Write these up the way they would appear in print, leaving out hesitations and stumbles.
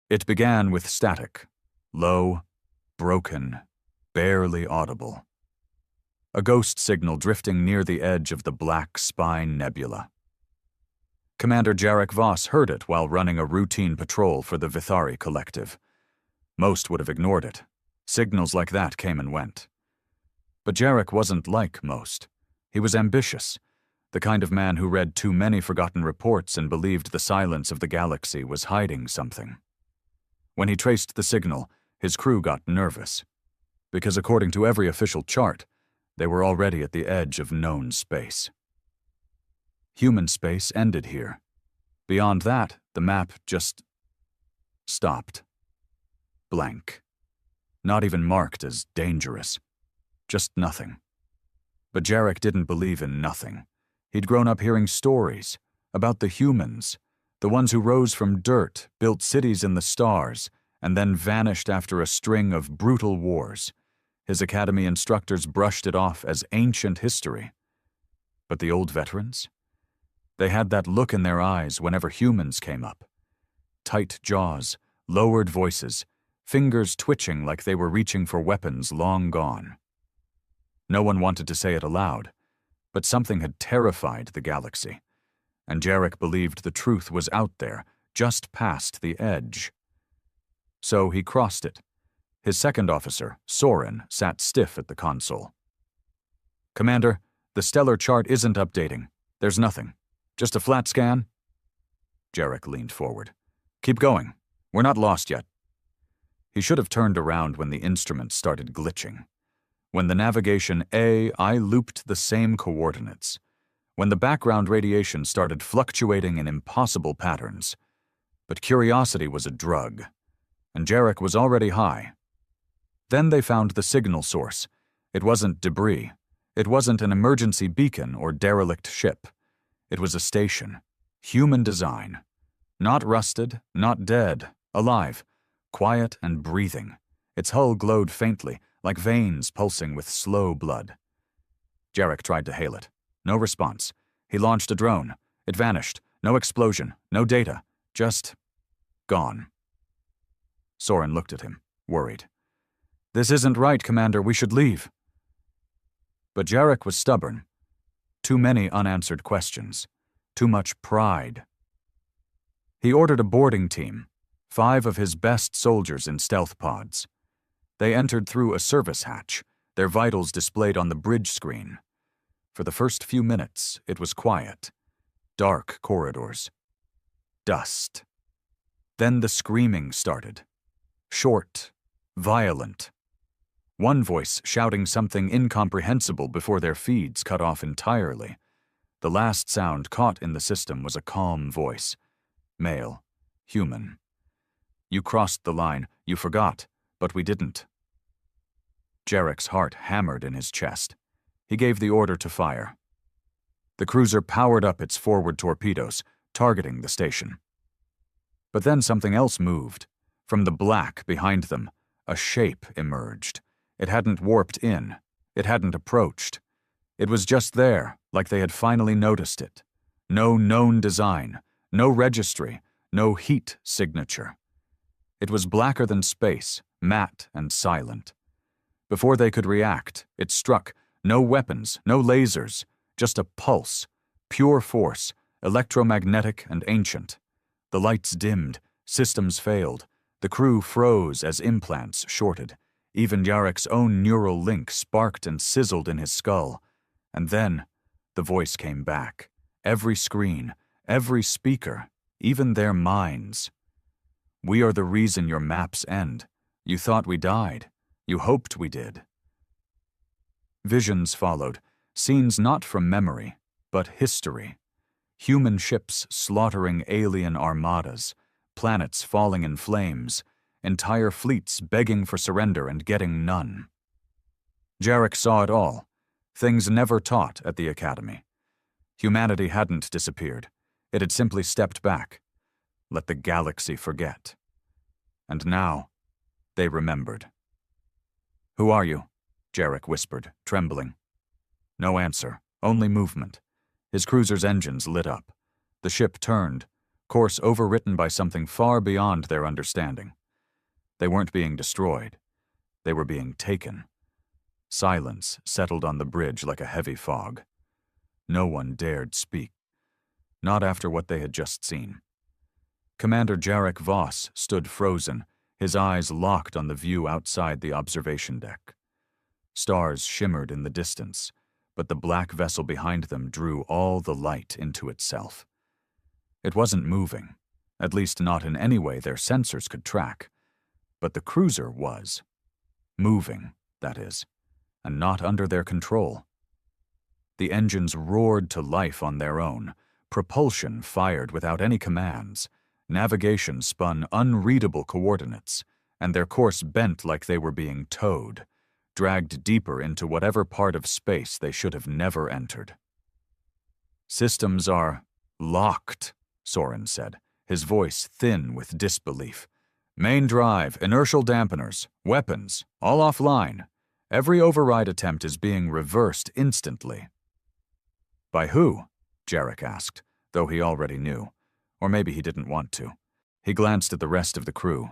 It began with static, low, broken, barely audible. A ghost signal drifting near the edge of the Black Spine Nebula. Commander Jarek Voss heard it while running a routine patrol for the Vithari Collective. Most would have ignored it. Signals like that came and went. But Jarek wasn't like most. He was ambitious, the kind of man who read too many forgotten reports and believed the silence of the galaxy was hiding something. When he traced the signal, his crew got nervous, because according to every official chart, they were already at the edge of known space. Human space ended here. Beyond that, the map just stopped. Blank. Not even marked as dangerous. Just nothing. But Jarek didn't believe in nothing. He'd grown up hearing stories about the humans, the ones who rose from dirt, built cities in the stars, and then vanished after a string of brutal wars. His academy instructors brushed it off as ancient history. But the old veterans? They had that look in their eyes whenever humans came up. Tight jaws, lowered voices, fingers twitching like they were reaching for weapons long gone. No one wanted to say it aloud, but something had terrified the galaxy, and Jarek believed the truth was out there, just past the edge. So he crossed it. His second officer, Soren, sat stiff at the console. "Commander, the stellar chart isn't updating. There's nothing. Just a flat scan?" Jarek leaned forward. "Keep going. We're not lost yet." He should have turned around when the instruments started glitching. When the navigation AI looped the same coordinates. When the background radiation started fluctuating in impossible patterns. But curiosity was a drug, and Jarek was already high. Then they found the signal source. It wasn't debris. It wasn't an emergency beacon or derelict ship. It was a station. Human design. Not rusted, not dead, alive, quiet and breathing. Its hull glowed faintly, like veins pulsing with slow blood. Jarek tried to hail it. No response. He launched a drone. It vanished. No explosion, no data. Just gone. Soren looked at him, worried. "This isn't right, Commander. We should leave." But Jarek was stubborn. Too many unanswered questions. Too much pride. He ordered a boarding team, 5 of his best soldiers in stealth pods. They entered through a service hatch, their vitals displayed on the bridge screen. For the first few minutes, it was quiet. Dark corridors. Dust. Then the screaming started. Short. Violent. One voice shouting something incomprehensible before their feeds cut off entirely. The last sound caught in the system was a calm voice. Male. Human. "You crossed the line. You forgot. But we didn't." Jarek's heart hammered in his chest. He gave the order to fire. The cruiser powered up its forward torpedoes, targeting the station. But then something else moved. From the black behind them, a shape emerged. It hadn't warped in. It hadn't approached. It was just there, like they had finally noticed it. No known design, no registry, no heat signature. It was blacker than space, matte and silent. Before they could react, it struck. No weapons, no lasers, just a pulse, pure force, electromagnetic and ancient. The lights dimmed, systems failed, the crew froze as implants shorted. Even Jarek's own neural link sparked and sizzled in his skull. And then, the voice came back. Every screen, every speaker, even their minds. "We are the reason your maps end. You thought we died. You hoped we did." Visions followed, scenes not from memory, but history. Human ships slaughtering alien armadas, planets falling in flames, entire fleets begging for surrender and getting none. Jarek saw it all, things never taught at the Academy. Humanity hadn't disappeared. It had simply stepped back. Let the galaxy forget. And now, they remembered. "Who are you?" Jarek whispered, trembling. No answer, only movement. His cruiser's engines lit up. The ship turned, course overwritten by something far beyond their understanding. They weren't being destroyed. They were being taken. Silence settled on the bridge like a heavy fog. No one dared speak. Not after what they had just seen. Commander Jarek Voss stood frozen, his eyes locked on the view outside the observation deck. Stars shimmered in the distance, but the black vessel behind them drew all the light into itself. It wasn't moving, at least not in any way their sensors could track, but the cruiser was. Moving, that is, and not under their control. The engines roared to life on their own, propulsion fired without any commands, navigation spun unreadable coordinates, and their course bent like they were being towed, dragged deeper into whatever part of space they should have never entered. "Systems are locked," Soren said, his voice thin with disbelief. "Main drive, inertial dampeners, weapons, all offline. Every override attempt is being reversed instantly." "By who?" Jarek asked, though he already knew. Or maybe he didn't want to. He glanced at the rest of the crew.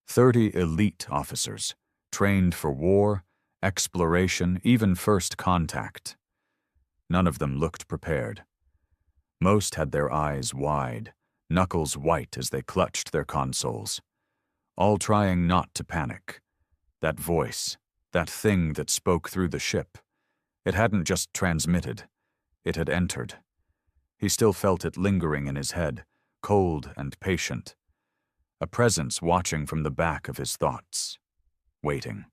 30 elite officers, trained for war, exploration, even first contact. None of them looked prepared. Most had their eyes wide, knuckles white as they clutched their consoles. All trying not to panic. That voice, that thing that spoke through the ship. It hadn't just transmitted. It had entered. He still felt it lingering in his head, cold and patient. A presence watching from the back of his thoughts. Waiting.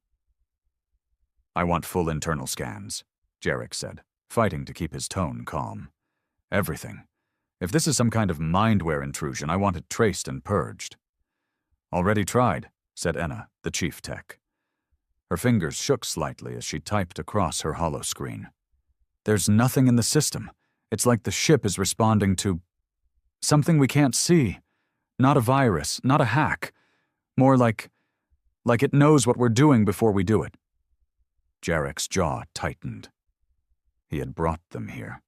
"I want full internal scans," Jarek said, fighting to keep his tone calm. "Everything. If this is some kind of mindware intrusion, I want it traced and purged." "Already tried," said Enna, the chief tech. Her fingers shook slightly as she typed across her holoscreen. "There's nothing in the system. It's like the ship is responding to something we can't see. Not a virus, not a hack. More like it knows what we're doing before we do it." Jarek's jaw tightened. He had brought them here.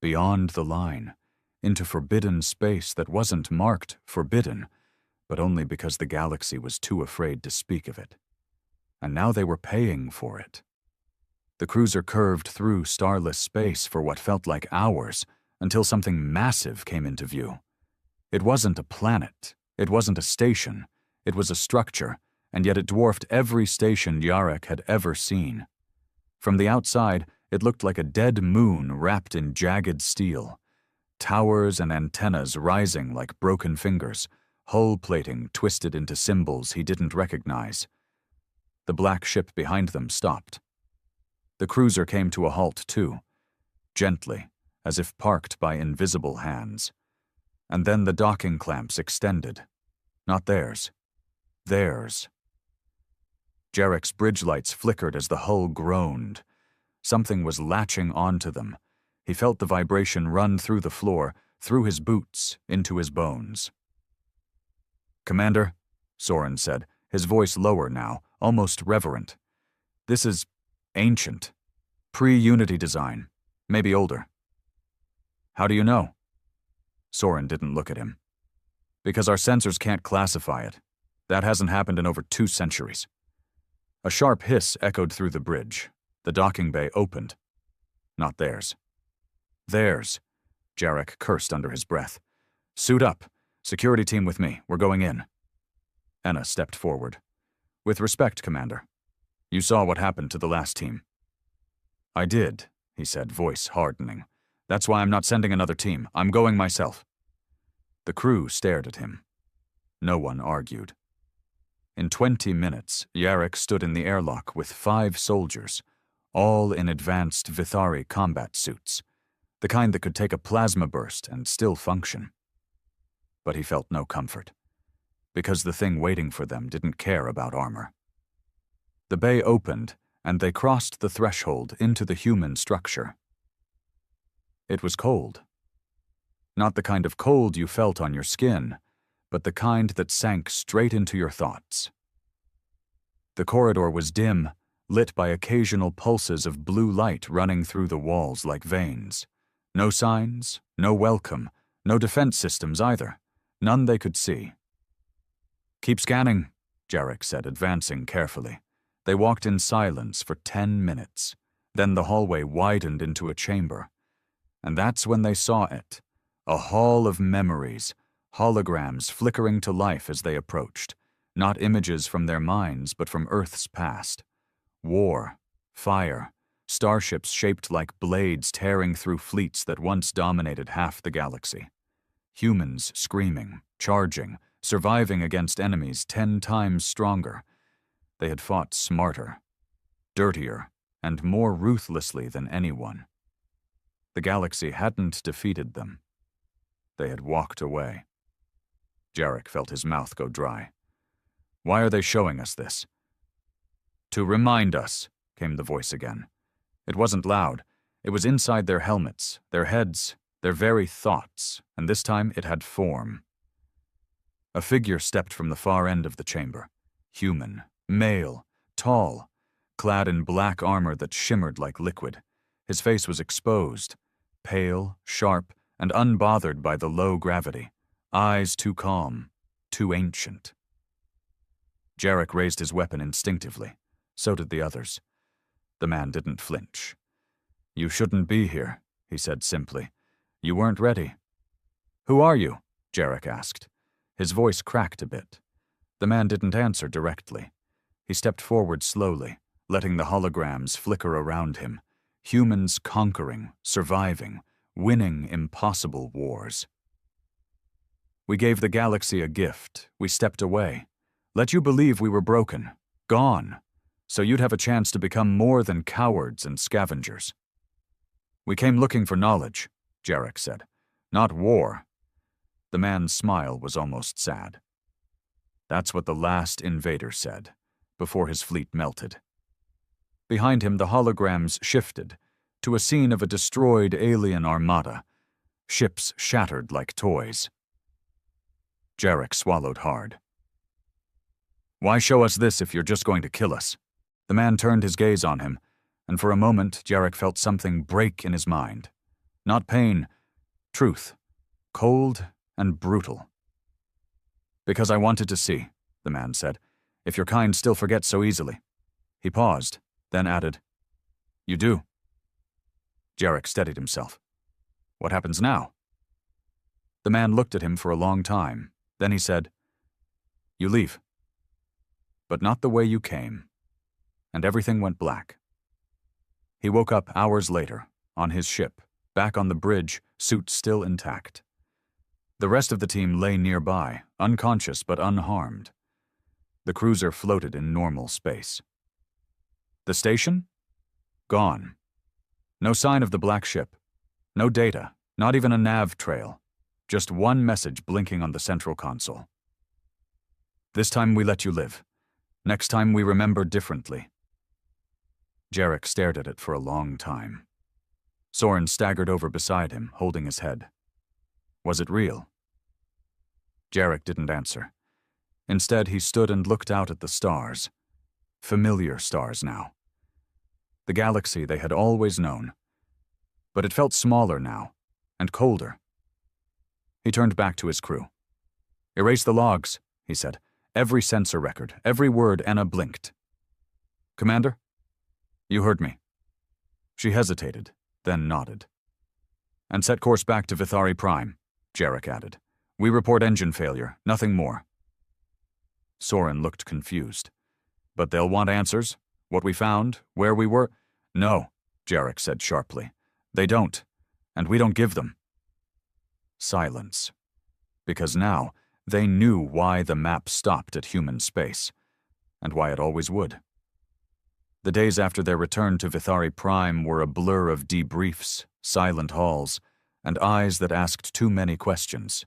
Beyond the line. Into forbidden space that wasn't marked forbidden, but only because the galaxy was too afraid to speak of it. And now they were paying for it. The cruiser curved through starless space for what felt like hours, until something massive came into view. It wasn't a planet, it wasn't a station, it was a structure, and yet it dwarfed every station Jarek had ever seen. From the outside, it looked like a dead moon wrapped in jagged steel. Towers and antennas rising like broken fingers, hull plating twisted into symbols he didn't recognize. The black ship behind them stopped. The cruiser came to a halt too, gently, as if parked by invisible hands. And then the docking clamps extended. Not theirs. Theirs. Jarek's bridge lights flickered as the hull groaned. Something was latching onto them. He felt the vibration run through the floor, through his boots, into his bones. "Commander," Soren said, his voice lower now, almost reverent. "This is ancient. Pre-Unity design. Maybe older." "How do you know?" Soren didn't look at him. "Because our sensors can't classify it. That hasn't happened in over 2 centuries. A sharp hiss echoed through the bridge. The docking bay opened. Not theirs. "Theirs," Jarek cursed under his breath. "Suit up. Security team with me. We're going in." Enna stepped forward. "With respect, Commander. You saw what happened to the last team." "I did," he said, voice hardening. "That's why I'm not sending another team. I'm going myself." The crew stared at him. No one argued. In 20 minutes, Jarek stood in the airlock with 5 soldiers, all in advanced Vithari combat suits, the kind that could take a plasma burst and still function. But he felt no comfort, because the thing waiting for them didn't care about armor. The bay opened, and they crossed the threshold into the human structure. It was cold. Not the kind of cold you felt on your skin, but the kind that sank straight into your thoughts. The corridor was dim, lit by occasional pulses of blue light running through the walls like veins. No signs, no welcome, no defense systems either. none they could see. "Keep scanning," Jarek said, advancing carefully. They walked in silence for 10 minutes. Then the hallway widened into a chamber. And that's when they saw it. A hall of memories, holograms flickering to life as they approached. Not images from their minds, but from Earth's past. War, fire, starships shaped like blades tearing through fleets that once dominated half the galaxy. Humans screaming, charging, surviving against enemies 10 times stronger. They had fought smarter, dirtier, and more ruthlessly than anyone. The galaxy hadn't defeated them. They had walked away. Jarek felt his mouth go dry. "Why are they showing us this?" "To remind us," came the voice again. It wasn't loud. It was inside their helmets, their heads, their very thoughts, and this time it had form. A figure stepped from the far end of the chamber. Human, male, tall, clad in black armor that shimmered like liquid. His face was exposed, pale, sharp, and unbothered by the low gravity. Eyes too calm, too ancient. Jarek raised his weapon instinctively. So did the others. The man didn't flinch. "You shouldn't be here," he said simply. "You weren't ready." "Who are you?" Jarek asked. His voice cracked a bit. The man didn't answer directly. He stepped forward slowly, letting the holograms flicker around him. Humans conquering, surviving, winning impossible wars. "We gave the galaxy a gift. We stepped away. Let you believe we were broken, gone, so you'd have a chance to become more than cowards and scavengers. We came looking for knowledge," Jarek said, "not war." The man's smile was almost sad. That's what the last invader said, before his fleet melted. Behind him, the holograms shifted to a scene of a destroyed alien armada, ships shattered like toys. Jarek swallowed hard. "Why show us this if you're just going to kill us?" The man turned his gaze on him, and for a moment Jarek felt something break in his mind. Not pain, truth, cold and brutal. "Because I wanted to see," the man said, "if your kind still forgets so easily." He paused, then added, "You do." Jarek steadied himself. "What happens now?" The man looked at him for a long time. Then he said, "You leave. But not the way you came." And everything went black. He woke up hours later, on his ship, back on the bridge, suit still intact. The rest of the team lay nearby, unconscious but unharmed. The cruiser floated in normal space. The station? Gone. No sign of the black ship. No data, not even a nav trail. Just one message blinking on the central console. "This time we let you live. Next time we remember differently." Jarek stared at it for a long time. Soren staggered over beside him, holding his head. Was it real? Jarek didn't answer. Instead, he stood and looked out at the stars. Familiar stars now. The galaxy they had always known. But it felt smaller now, and colder. He turned back to his crew. "Erase the logs," he said. "Every sensor record, every word Enna blinked." "Commander?" "You heard me." She hesitated, then nodded. "And set course back to Vithari Prime," Jarek added. "We report engine failure, nothing more." Soren looked confused. "But they'll want answers? What we found? Where we were?" "No," Jarek said sharply. "They don't. And we don't give them." Silence. Because now, they knew why the map stopped at human space, and why it always would. The days after their return to Vithari Prime were a blur of debriefs, silent halls, and eyes that asked too many questions.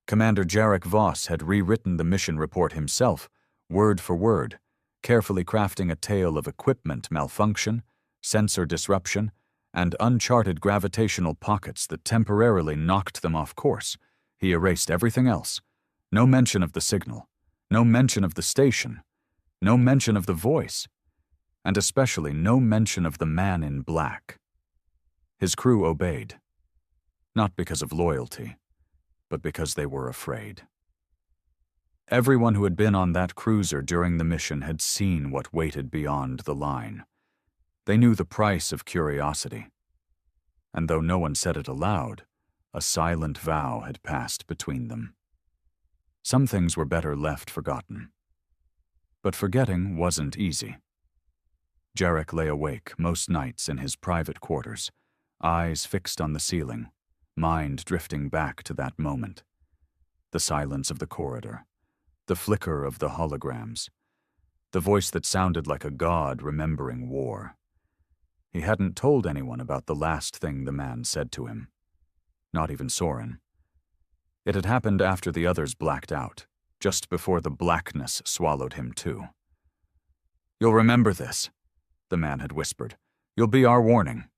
Commander Jarek Voss had rewritten the mission report himself, word for word, carefully crafting a tale of equipment malfunction, sensor disruption, and uncharted gravitational pockets that temporarily knocked them off course. He erased everything else. No mention of the signal, no mention of the station, no mention of the voice, and especially no mention of the man in black. His crew obeyed, not because of loyalty, but because they were afraid. Everyone who had been on that cruiser during the mission had seen what waited beyond the line. They knew the price of curiosity. And though no one said it aloud, a silent vow had passed between them. Some things were better left forgotten. But forgetting wasn't easy. Jarek lay awake most nights in his private quarters, eyes fixed on the ceiling, mind drifting back to that moment. The silence of the corridor, the flicker of the holograms, the voice that sounded like a god remembering war. He hadn't told anyone about the last thing the man said to him. Not even Soren. It had happened after the others blacked out, just before the blackness swallowed him too. "You'll remember this," the man had whispered. "You'll be our warning."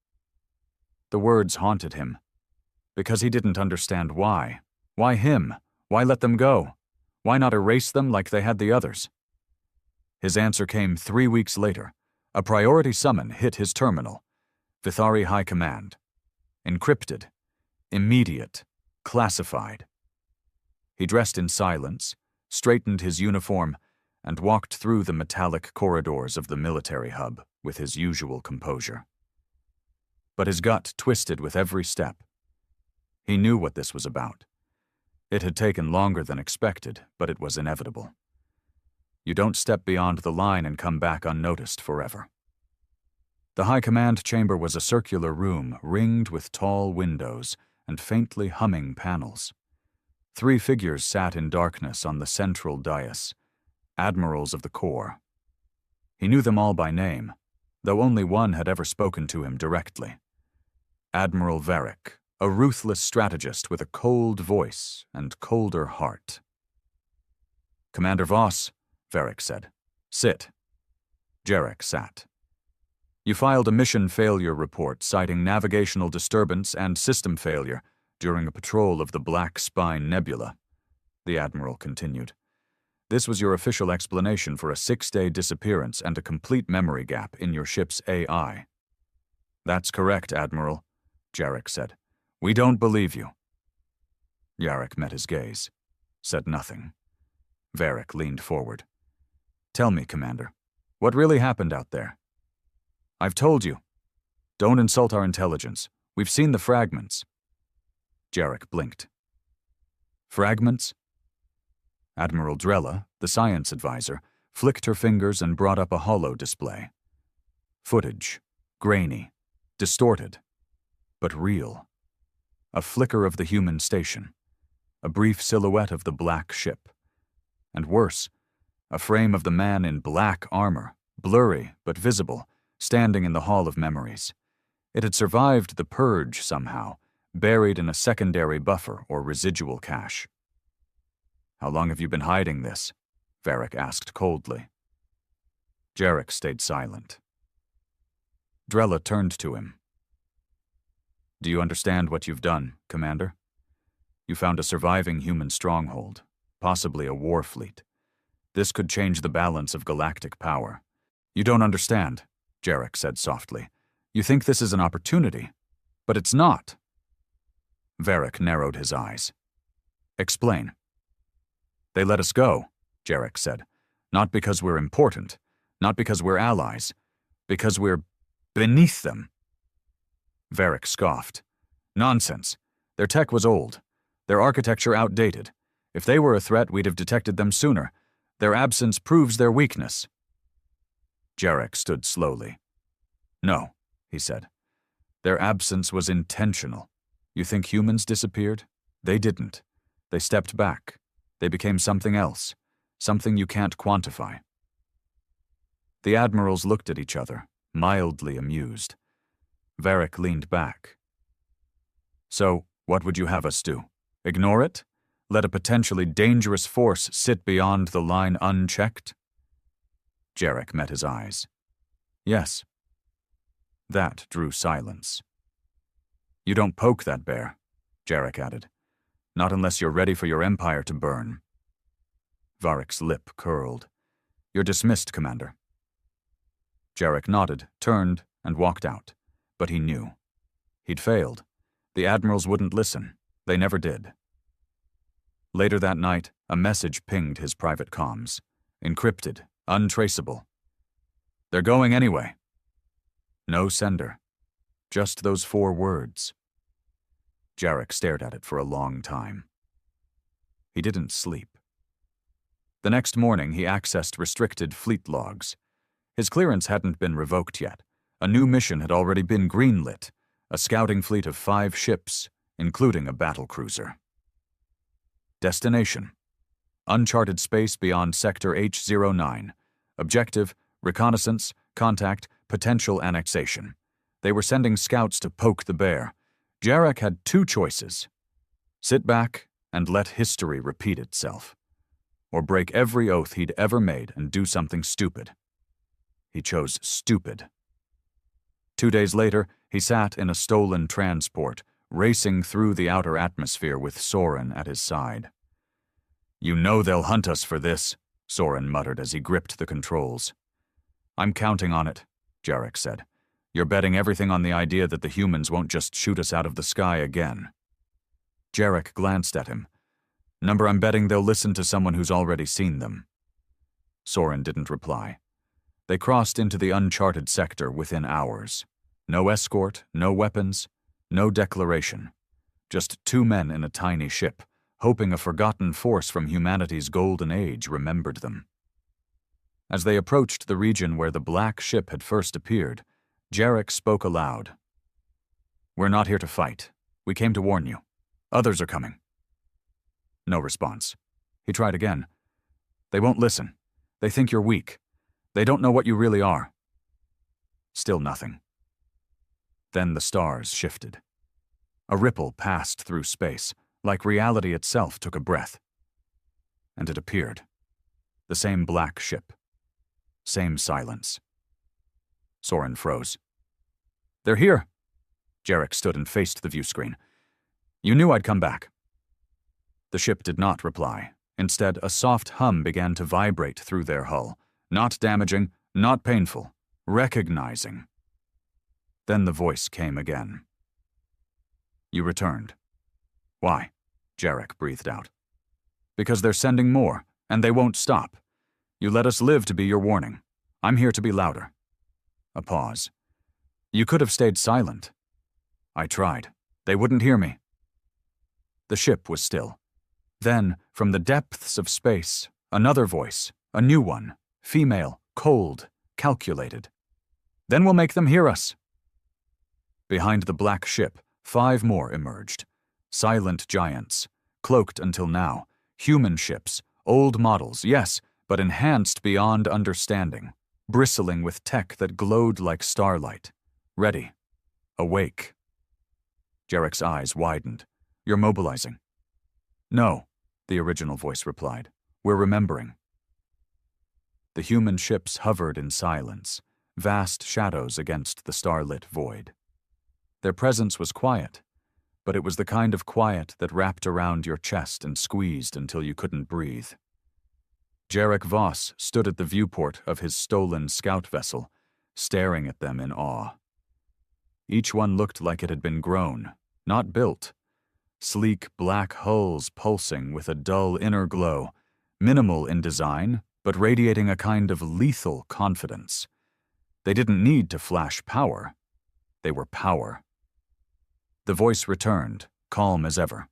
The words haunted him, because he didn't understand why. Why him? Why let them go? Why not erase them like they had the others? His answer came 3 weeks later. A priority summon hit his terminal. Vithari High Command. Encrypted. Immediate. Classified. He dressed in silence, straightened his uniform, and walked through the metallic corridors of the military hub with his usual composure. But his gut twisted with every step. He knew what this was about. It had taken longer than expected, but it was inevitable. You don't step beyond the line and come back unnoticed forever. The High Command chamber was a circular room ringed with tall windows and faintly humming panels. 3 figures sat in darkness on the central dais, admirals of the Corps. He knew them all by name, though only one had ever spoken to him directly. Admiral Varric, a ruthless strategist with a cold voice and colder heart. "Commander Voss," Varric said. "Sit." Jarek sat. "You filed a mission failure report citing navigational disturbance and system failure during a patrol of the Black Spine Nebula," the Admiral continued. "This was your official explanation for a 6-day disappearance and a complete memory gap in your ship's AI." "That's correct, Admiral," Jarek said. "We don't believe you." Jarek met his gaze, said nothing. Varric leaned forward. "Tell me, Commander, what really happened out there?" "I've told you. Don't insult our intelligence. We've seen the fragments." Jarek blinked. "Fragments?" Admiral Drella, the science advisor, flicked her fingers and brought up a holo display. Footage, grainy, distorted, but real. A flicker of the human station, a brief silhouette of the black ship, and worse, a frame of the man in black armor, blurry but visible, standing in the Hall of Memories. It had survived the purge somehow, buried in a secondary buffer or residual cache. "How long have you been hiding this?" Varric asked coldly. Jarek stayed silent. Drella turned to him. "Do you understand what you've done, Commander? You found a surviving human stronghold, possibly a war fleet. This could change the balance of galactic power." "You don't understand," Jarek said softly. "You think this is an opportunity, but it's not." Varric narrowed his eyes. "Explain." "They let us go," Jarek said. "Not because we're important, not because we're allies, because we're beneath them." Varric scoffed. "Nonsense. Their tech was old. Their architecture outdated. If they were a threat, we'd have detected them sooner. Their absence proves their weakness." Jarek stood slowly. "No," he said. "Their absence was intentional. You think humans disappeared? They didn't. They stepped back. They became something else, something you can't quantify." The admirals looked at each other, mildly amused. Varric leaned back. "So, what would you have us do? Ignore it? Let a potentially dangerous force sit beyond the line unchecked?" Jarek met his eyes. "Yes." That drew silence. "You don't poke that bear," Jarek added. "Not unless you're ready for your empire to burn." Varric's lip curled. "You're dismissed, Commander." Jarek nodded, turned, and walked out. But he knew. He'd failed. The admirals wouldn't listen. They never did. Later that night, a message pinged his private comms. Encrypted, untraceable. "They're going anyway." No sender. Just those 4 words. Jarek stared at it for a long time. He didn't sleep. The next morning, he accessed restricted fleet logs. His clearance hadn't been revoked yet. A new mission had already been greenlit, a scouting fleet of 5 ships, including a battlecruiser. Destination: uncharted space beyond Sector H09. Objective: reconnaissance, contact, potential annexation. They were sending scouts to poke the bear. Jarek had 2 choices: sit back and let history repeat itself, or break every oath he'd ever made and do something stupid. He chose stupid. 2 days later, he sat in a stolen transport, racing through the outer atmosphere with Soren at his side. "You know they'll hunt us for this," Soren muttered as he gripped the controls. "I'm counting on it," Jarek said. "You're betting everything on the idea that the humans won't just shoot us out of the sky again." Jarek glanced at him. "Number, I'm betting they'll listen to someone who's already seen them." Soren didn't reply. They crossed into the uncharted sector within hours. No escort, no weapons, no declaration. Just 2 men in a tiny ship, hoping a forgotten force from humanity's golden age remembered them. As they approached the region where the black ship had first appeared, Jarek spoke aloud. "We're not here to fight. We came to warn you. Others are coming." No response. He tried again. "They won't listen. They think you're weak. They don't know what you really are." Still nothing. Then the stars shifted. A ripple passed through space, like reality itself took a breath. And it appeared. The same black ship. Same silence. Soren froze. "They're here." Jarek stood and faced the view screen. "You knew I'd come back." The ship did not reply. Instead, a soft hum began to vibrate through their hull. Not damaging, not painful. Recognizing. Then the voice came again. "You returned." "Why?" Jarek breathed out. "Because they're sending more, and they won't stop. You let us live to be your warning. I'm here to be louder." A pause. "You could have stayed silent." "I tried. They wouldn't hear me." The ship was still. Then, from the depths of space, another voice, a new one, female, cold, calculated. "Then we'll make them hear us." Behind the black ship, 5 more emerged. Silent giants, cloaked until now, human ships, old models, yes, but enhanced beyond understanding, bristling with tech that glowed like starlight. Ready. Awake. Jarek's eyes widened. "You're mobilizing." "No," the original voice replied. "We're remembering." The human ships hovered in silence, vast shadows against the starlit void. Their presence was quiet, but it was the kind of quiet that wrapped around your chest and squeezed until you couldn't breathe. Jarek Voss stood at the viewport of his stolen scout vessel, staring at them in awe. Each one looked like it had been grown, not built. Sleek black hulls pulsing with a dull inner glow, minimal in design, but radiating a kind of lethal confidence. They didn't need to flash power. They were power. The voice returned, calm as ever.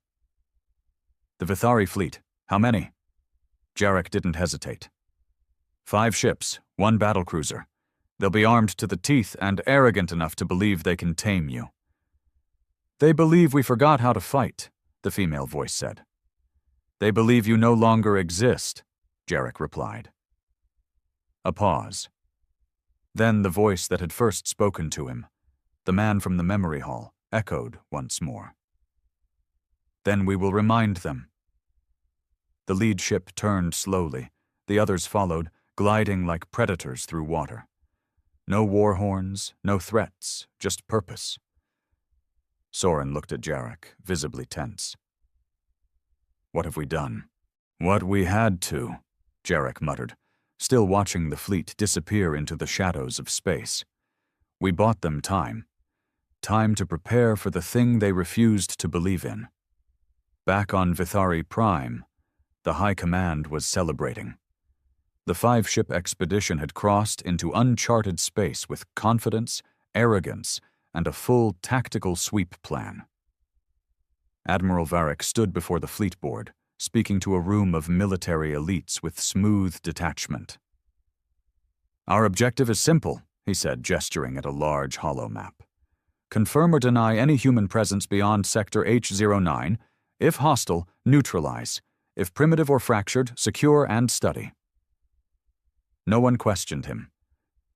"The Vithari fleet, how many?" Jarek didn't hesitate. 5 ships, 1 battlecruiser. They'll be armed to the teeth and arrogant enough to believe they can tame you. "They believe we forgot how to fight," the female voice said. "They believe you no longer exist," Jarek replied. A pause. Then the voice that had first spoken to him, the man from the memory hall, echoed once more. "Then we will remind them." The lead ship turned slowly. The others followed, gliding like predators through water. No war horns, no threats, just purpose. Soren looked at Jarek, visibly tense. "What have we done?" "What we had to," Jarek muttered, still watching the fleet disappear into the shadows of space. "We bought them time. Time to prepare for the thing they refused to believe in. Back on Vithari Prime, The High Command was celebrating. The 5-ship expedition had crossed into uncharted space with confidence, arrogance, and a full tactical sweep plan. Admiral Varric stood before the fleet board, speaking to a room of military elites with smooth detachment. "Our objective is simple," he said, gesturing at a large hollow map. "Confirm or deny any human presence beyond Sector H09. If hostile, neutralize. If primitive or fractured, secure and study." No one questioned him.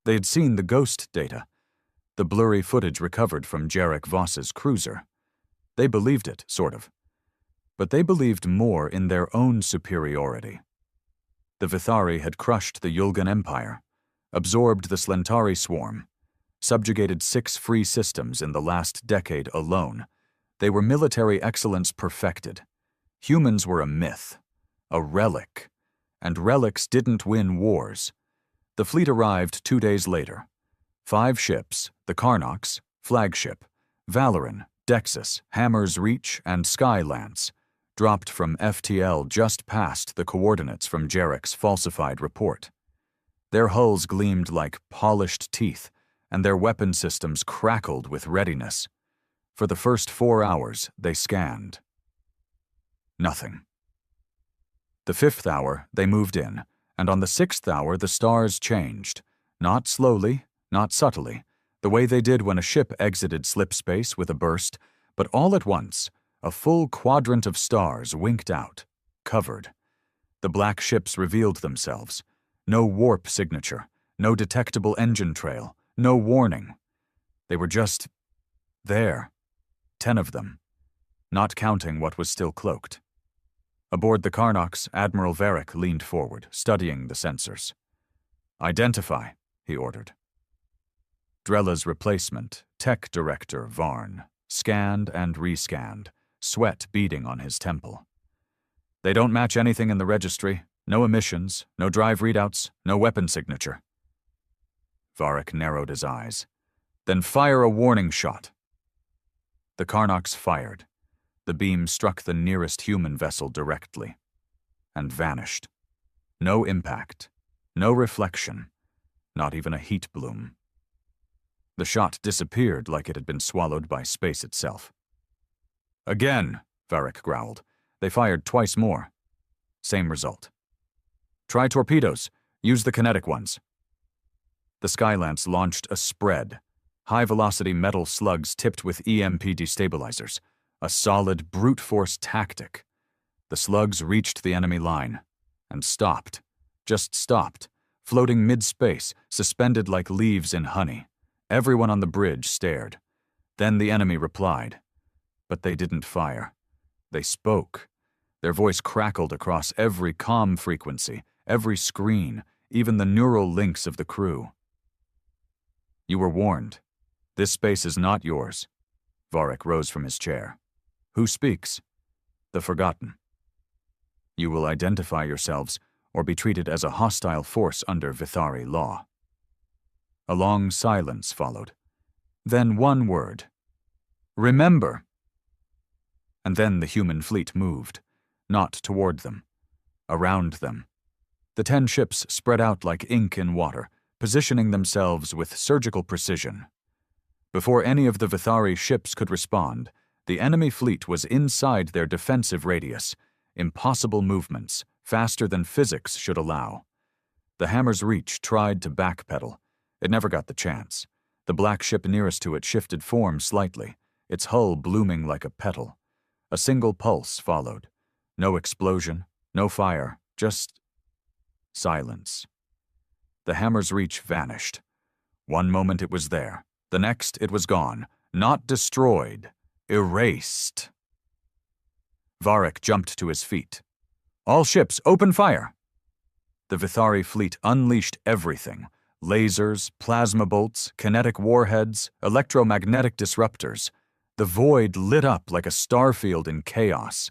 They had seen the ghost data, the blurry footage recovered from Jarek Voss's cruiser. They believed it, sort of. But they believed more in their own superiority. The Vithari had crushed the Yulgan Empire, absorbed the Slentari swarm, subjugated 6 free systems in the last decade alone. They were military excellence perfected. Humans were a myth, a relic, and relics didn't win wars. The fleet arrived 2 days later. 5 ships, the Karnox, flagship, Valoran, Dexus, Hammer's Reach, and Skylance, dropped from FTL just past the coordinates from Jarek's falsified report. Their hulls gleamed like polished teeth, and their weapon systems crackled with readiness. For the first 4 hours, they scanned. Nothing. The 5th hour, they moved in, and on the 6th hour, the stars changed. Not slowly, not subtly, the way they did when a ship exited slipspace with a burst, but all at once, a full quadrant of stars winked out, covered. The black ships revealed themselves. No warp signature, no detectable engine trail, no warning. They were just there. 10 of them, not counting what was still cloaked. Aboard the Karnox, Admiral Varric leaned forward, studying the sensors. "Identify," he ordered. Drella's replacement, Tech Director Varn, scanned and rescanned, sweat beading on his temple. "They don't match anything in the registry. No emissions, no drive readouts, no weapon signature." Varric narrowed his eyes. "Then fire a warning shot." The Karnox fired. The beam struck the nearest human vessel directly, and vanished. No impact, no reflection, not even a heat bloom. The shot disappeared like it had been swallowed by space itself. "Again," Varric growled. They fired twice more. Same result. "Try torpedoes. Use the kinetic ones." The Skylance launched a spread, high-velocity metal slugs tipped with EMP destabilizers. A solid, brute-force tactic. The slugs reached the enemy line, and stopped, just stopped, floating mid-space, suspended like leaves in honey. Everyone on the bridge stared. Then the enemy replied. But they didn't fire. They spoke. Their voice crackled across every comm frequency, every screen, even the neural links of the crew. "You were warned. This space is not yours." Varric rose from his chair. "Who speaks?" "The Forgotten. You will identify yourselves or be treated as a hostile force under Vithari law." A long silence followed. Then one word. "Remember." And then the human fleet moved, not toward them, around them. The 10 ships spread out like ink in water, positioning themselves with surgical precision. Before any of the Vithari ships could respond, the enemy fleet was inside their defensive radius, impossible movements, faster than physics should allow. The Hammer's Reach tried to backpedal. It never got the chance. The black ship nearest to it shifted form slightly, its hull blooming like a petal. A single pulse followed. No explosion, no fire, just silence. The Hammer's Reach vanished. One moment it was there, the next it was gone, not destroyed. Erased. Varric jumped to his feet. "All ships, open fire!" The Vithari fleet unleashed everything. Lasers, plasma bolts, kinetic warheads, electromagnetic disruptors. The void lit up like a starfield in chaos.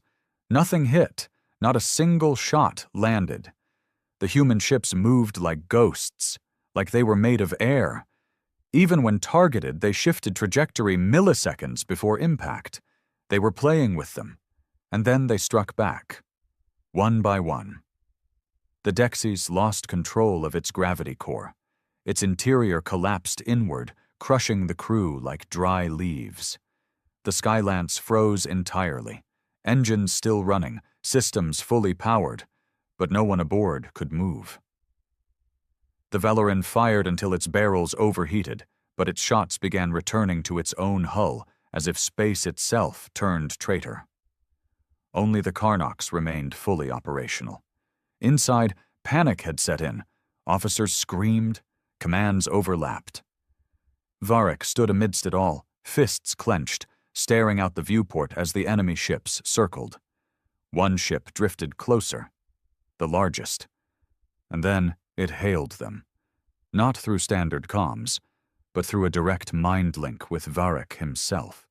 Nothing hit. Not a single shot landed. The human ships moved like ghosts, like they were made of air. Even when targeted, they shifted trajectory milliseconds before impact. They were playing with them, and then they struck back. one by one. The Dexys lost control of its gravity core. Its interior collapsed inward, crushing the crew like dry leaves. The Skylance froze entirely, engines still running, systems fully powered, but no one aboard could move. The Valoran fired until its barrels overheated, but its shots began returning to its own hull, as if space itself turned traitor. Only the Karnoks remained fully operational. Inside, panic had set in. Officers screamed, commands overlapped. Varric stood amidst it all, fists clenched, staring out the viewport as the enemy ships circled. One ship drifted closer, the largest, and then it hailed them, not through standard comms, but through a direct mind link with Varric himself.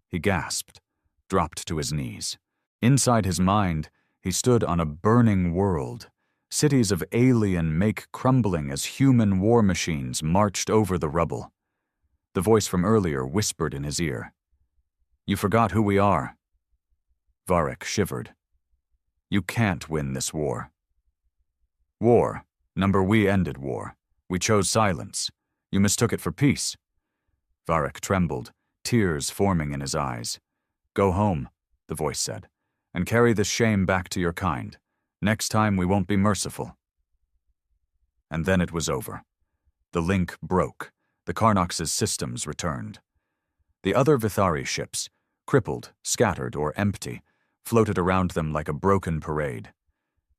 He gasped, dropped to his knees. Inside his mind, he stood on a burning world, cities of alien make crumbling as human war machines marched over the rubble. The voice from earlier whispered in his ear, "You forgot who we are." Varric shivered. "You can't win this war." "War? Number, we ended war. We chose silence. You mistook it for peace." Varric trembled, tears forming in his eyes. "Go home," the voice said, "and carry this shame back to your kind. Next time we won't be merciful." And then it was over. The link broke. The Karnoks' systems returned. The other Vithari ships, crippled, scattered, or empty, floated around them like a broken parade.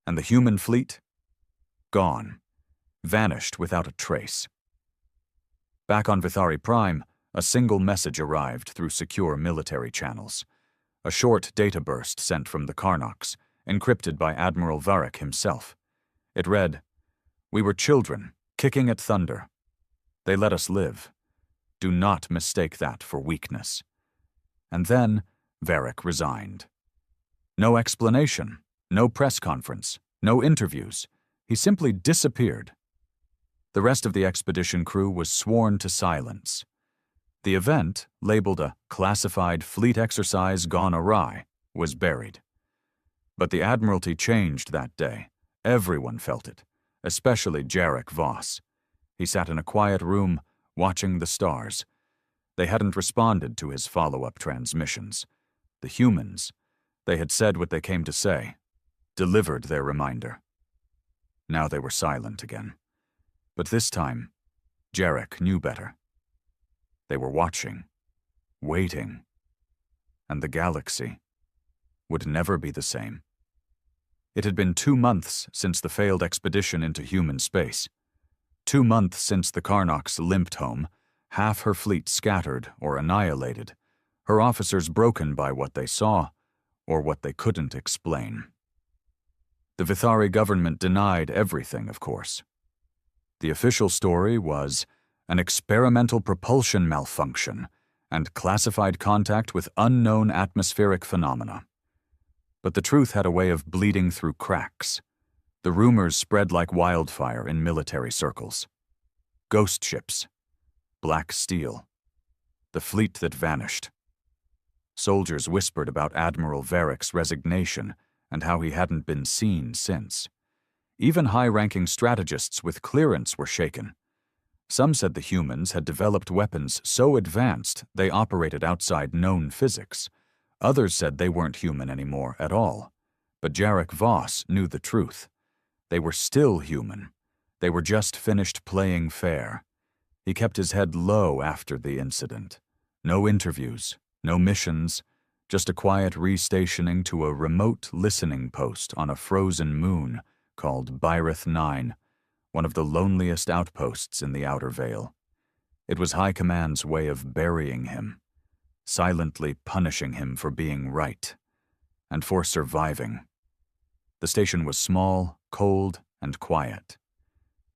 And the human fleet? Gone. Vanished without a trace. Back on Vithari Prime, a single message arrived through secure military channels. A short data burst sent from the Karnoks, encrypted by Admiral Varric himself. It read, "We were children, kicking at thunder. They let us live. Do not mistake that for weakness." And then Varric resigned. No explanation, no press conference, no interviews. He simply disappeared. The rest of the expedition crew was sworn to silence. The event, labeled a classified fleet exercise gone awry, was buried. But the Admiralty changed that day. Everyone felt it, especially Jarek Voss. He sat in a quiet room, watching the stars. They hadn't responded to his follow-up transmissions. The humans, they had said what they came to say, delivered their reminder. Now they were silent again. But this time, Jarek knew better. They were watching, waiting, and the galaxy would never be the same. It had been 2 months since the failed expedition into human space. 2 months since the Karnoks limped home, half her fleet scattered or annihilated, her officers broken by what they saw or what they couldn't explain. The Vithari government denied everything, of course. The official story was an experimental propulsion malfunction and classified contact with unknown atmospheric phenomena. But the truth had a way of bleeding through cracks. The rumors spread like wildfire in military circles. Ghost ships, black steel, the fleet that vanished. Soldiers whispered about Admiral Varric's resignation and how he hadn't been seen since. Even high-ranking strategists with clearance were shaken. Some said the humans had developed weapons so advanced they operated outside known physics. Others said they weren't human anymore at all. But Jarek Voss knew the truth. They were still human. They were just finished playing fair. He kept his head low after the incident. No interviews, no missions, just a quiet restationing to a remote listening post on a frozen moon called Byrith 9, one of the loneliest outposts in the Outer Veil. It was High Command's way of burying him, silently punishing him for being right, and for surviving. The station was small, cold, and quiet.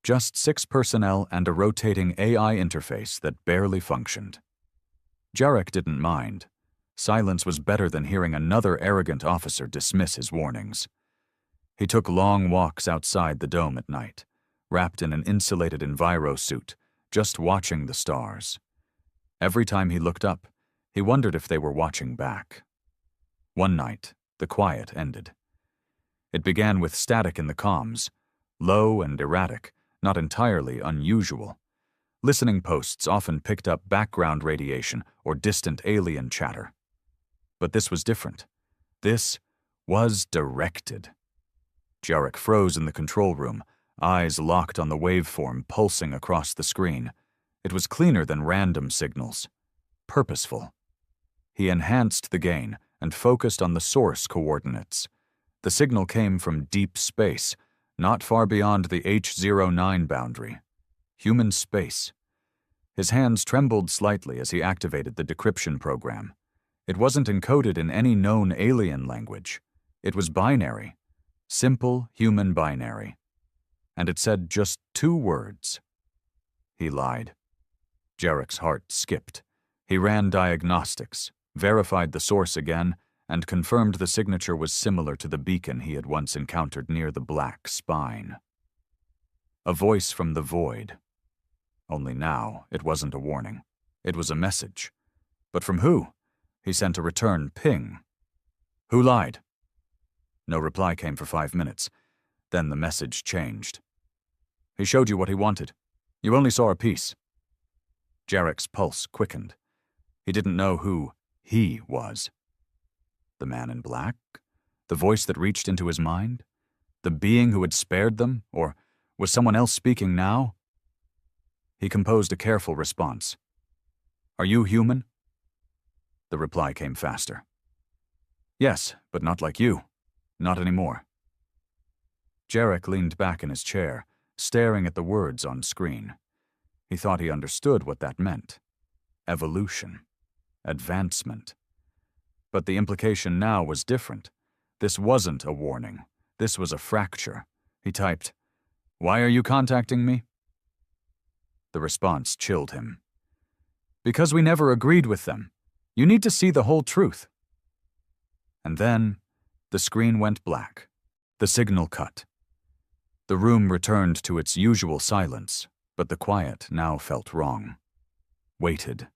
Just 6 personnel and a rotating AI interface that barely functioned. Jarek didn't mind. Silence was better than hearing another arrogant officer dismiss his warnings. He took long walks outside the dome at night, wrapped in an insulated enviro suit, just watching the stars. Every time he looked up, he wondered if they were watching back. One night, the quiet ended. It began with static in the comms, low and erratic, not entirely unusual. Listening posts often picked up background radiation or distant alien chatter. But this was different. This was directed. Jarek froze in the control room, eyes locked on the waveform pulsing across the screen. It was cleaner than random signals. Purposeful. He enhanced the gain and focused on the source coordinates. The signal came from deep space, not far beyond the H09 boundary. Human space. His hands trembled slightly as he activated the decryption program. It wasn't encoded in any known alien language. It was binary. Simple human binary. And it said just 2 words. He lied. Jarek's heart skipped. He ran diagnostics, verified the source again, and confirmed the signature was similar to the beacon he had once encountered near the black spine. A voice from the void. Only now, it wasn't a warning. It was a message. But from who? He sent a return ping. Who lied? No reply came for 5 minutes. Then the message changed. He showed you what he wanted. You only saw a piece. Jarek's pulse quickened. He didn't know who he was. The man in black? The voice that reached into his mind? The being who had spared them? Or was someone else speaking now? He composed a careful response. Are you human? The reply came faster. Yes, but not like you. Not anymore. Jarek leaned back in his chair, staring at the words on screen. He thought he understood what that meant. Evolution. Advancement. But the implication now was different. This wasn't a warning. This was a fracture. He typed, "Why are you contacting me?" The response chilled him. "Because we never agreed with them. You need to see the whole truth." And then, the screen went black. The signal cut. The room returned to its usual silence, but the quiet now felt wrong. Weighted.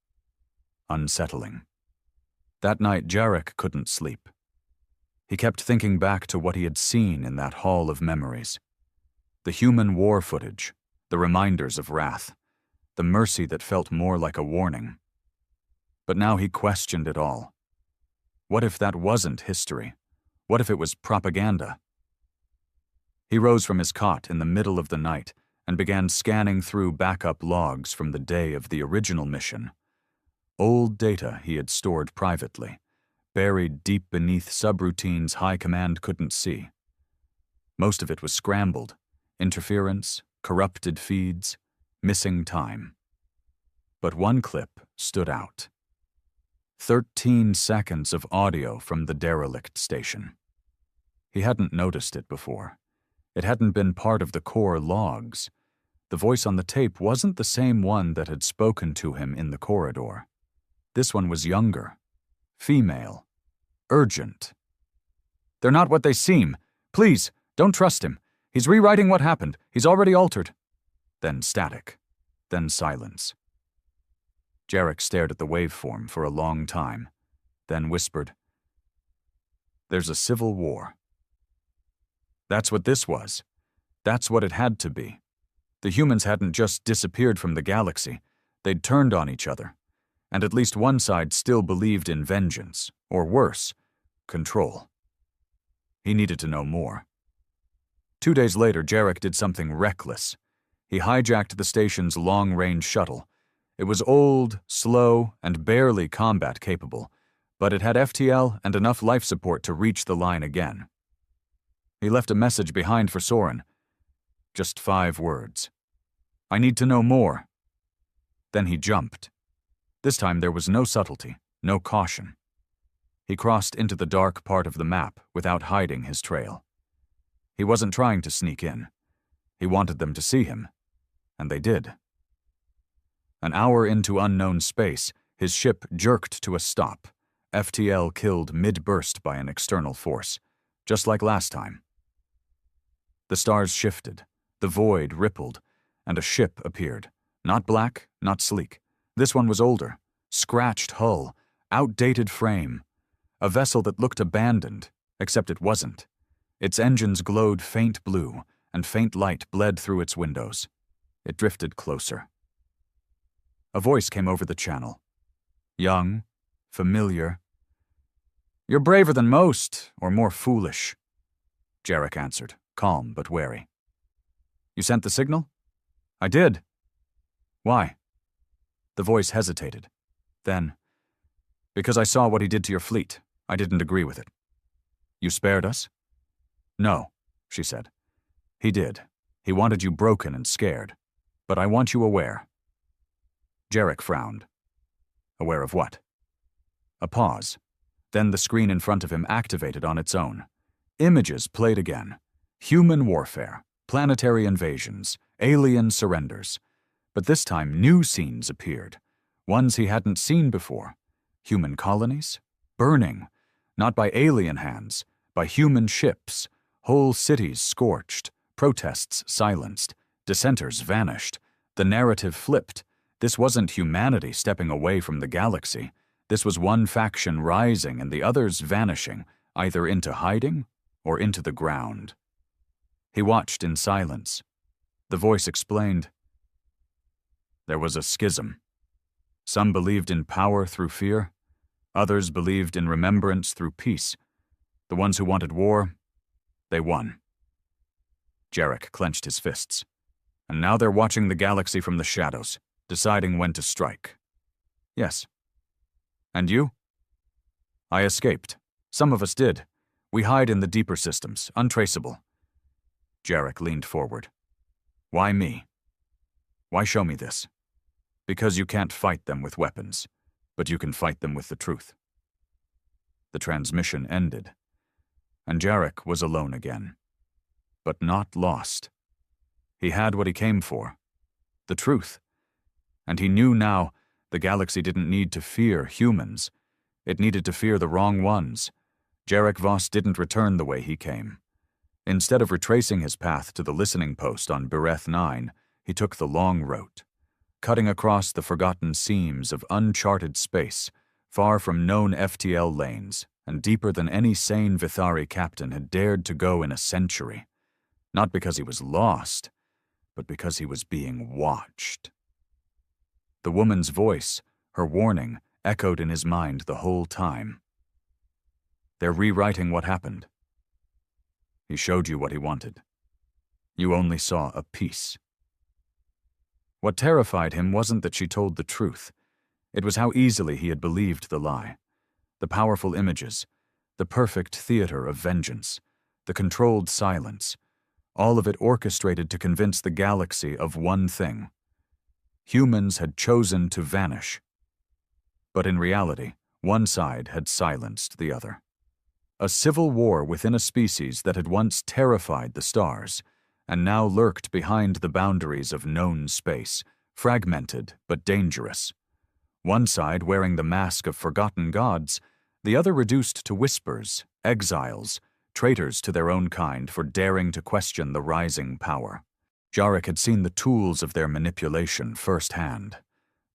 Unsettling. That night, Jarek couldn't sleep. He kept thinking back to what he had seen in that hall of memories. The human war footage, the reminders of wrath, the mercy that felt more like a warning. But now he questioned it all. What if that wasn't history? What if it was propaganda? He rose from his cot in the middle of the night and began scanning through backup logs from the day of the original mission. Old data he had stored privately, buried deep beneath subroutines high command couldn't see. Most of it was scrambled, interference, corrupted feeds, missing time. But one clip stood out. 13 seconds of audio from the derelict station. He hadn't noticed it before. It hadn't been part of the core logs. The voice on the tape wasn't the same one that had spoken to him in the corridor. This one was younger, female, urgent. "They're not what they seem. Please, don't trust him. He's rewriting what happened. He's already altered." Then static. Then silence. Jarek stared at the waveform for a long time, then whispered, "There's a civil war." That's what this was. That's what it had to be. The humans hadn't just disappeared from the galaxy. They'd turned on each other. And at least one side still believed in vengeance, or worse, control. He needed to know more. 2 days later, Jarek did something reckless. He hijacked the station's long-range shuttle. It was old, slow, and barely combat-capable, but it had FTL and enough life support to reach the line again. He left a message behind for Soren. Just 5 words. "I need to know more." Then he jumped. This time there was no subtlety, no caution. He crossed into the dark part of the map without hiding his trail. He wasn't trying to sneak in. He wanted them to see him, and they did. An hour into unknown space, his ship jerked to a stop, FTL killed mid-burst by an external force, just like last time. The stars shifted, the void rippled, and a ship appeared. Not black, not sleek. This one was older, scratched hull, outdated frame. A vessel that looked abandoned, except it wasn't. Its engines glowed faint blue, and faint light bled through its windows. It drifted closer. A voice came over the channel. Young, familiar. "You're braver than most, or more foolish," Jarek answered, calm but wary. "You sent the signal?" "I did." "Why?" The voice hesitated. Then, "Because I saw what he did to your fleet. I didn't agree with it." "You spared us?" "No," she said. "He did. He wanted you broken and scared. But I want you aware." Jarek frowned. Aware of what? A pause. Then the screen in front of him activated on its own. Images played again. Human warfare, planetary invasions, alien surrenders. But this time new scenes appeared. Ones he hadn't seen before. Human colonies? Burning. Not by alien hands, by human ships. Whole cities scorched. Protests silenced. Dissenters vanished. The narrative flipped. This wasn't humanity stepping away from the galaxy. This was one faction rising and the others vanishing, either into hiding or into the ground. He watched in silence. The voice explained. There was a schism. Some believed in power through fear. Others believed in remembrance through peace. The ones who wanted war, they won. Jarek clenched his fists. And now they're watching the galaxy from the shadows, deciding when to strike. Yes. And you? I escaped. Some of us did. We hide in the deeper systems, untraceable. Jarek leaned forward. Why me? Why show me this? Because you can't fight them with weapons, but you can fight them with the truth. The transmission ended, and Jarek was alone again. But not lost. He had what he came for, the truth. And he knew now the galaxy didn't need to fear humans. It needed to fear the wrong ones. Jarek Voss didn't return the way he came. Instead of retracing his path to the listening post on Bereth 9, he took the long route, cutting across the forgotten seams of uncharted space, far from known FTL lanes, and deeper than any sane Vithari captain had dared to go in a century. Not because he was lost, but because he was being watched. The woman's voice, her warning, echoed in his mind the whole time. They're rewriting what happened. He showed you what he wanted. You only saw a piece. What terrified him wasn't that she told the truth. It was how easily he had believed the lie. The powerful images, the perfect theater of vengeance, the controlled silence, all of it orchestrated to convince the galaxy of one thing. Humans had chosen to vanish. But in reality, one side had silenced the other. A civil war within a species that had once terrified the stars, and now lurked behind the boundaries of known space, fragmented but dangerous. One side wearing the mask of forgotten gods, the other reduced to whispers, exiles, traitors to their own kind for daring to question the rising power. Jarek had seen the tools of their manipulation firsthand.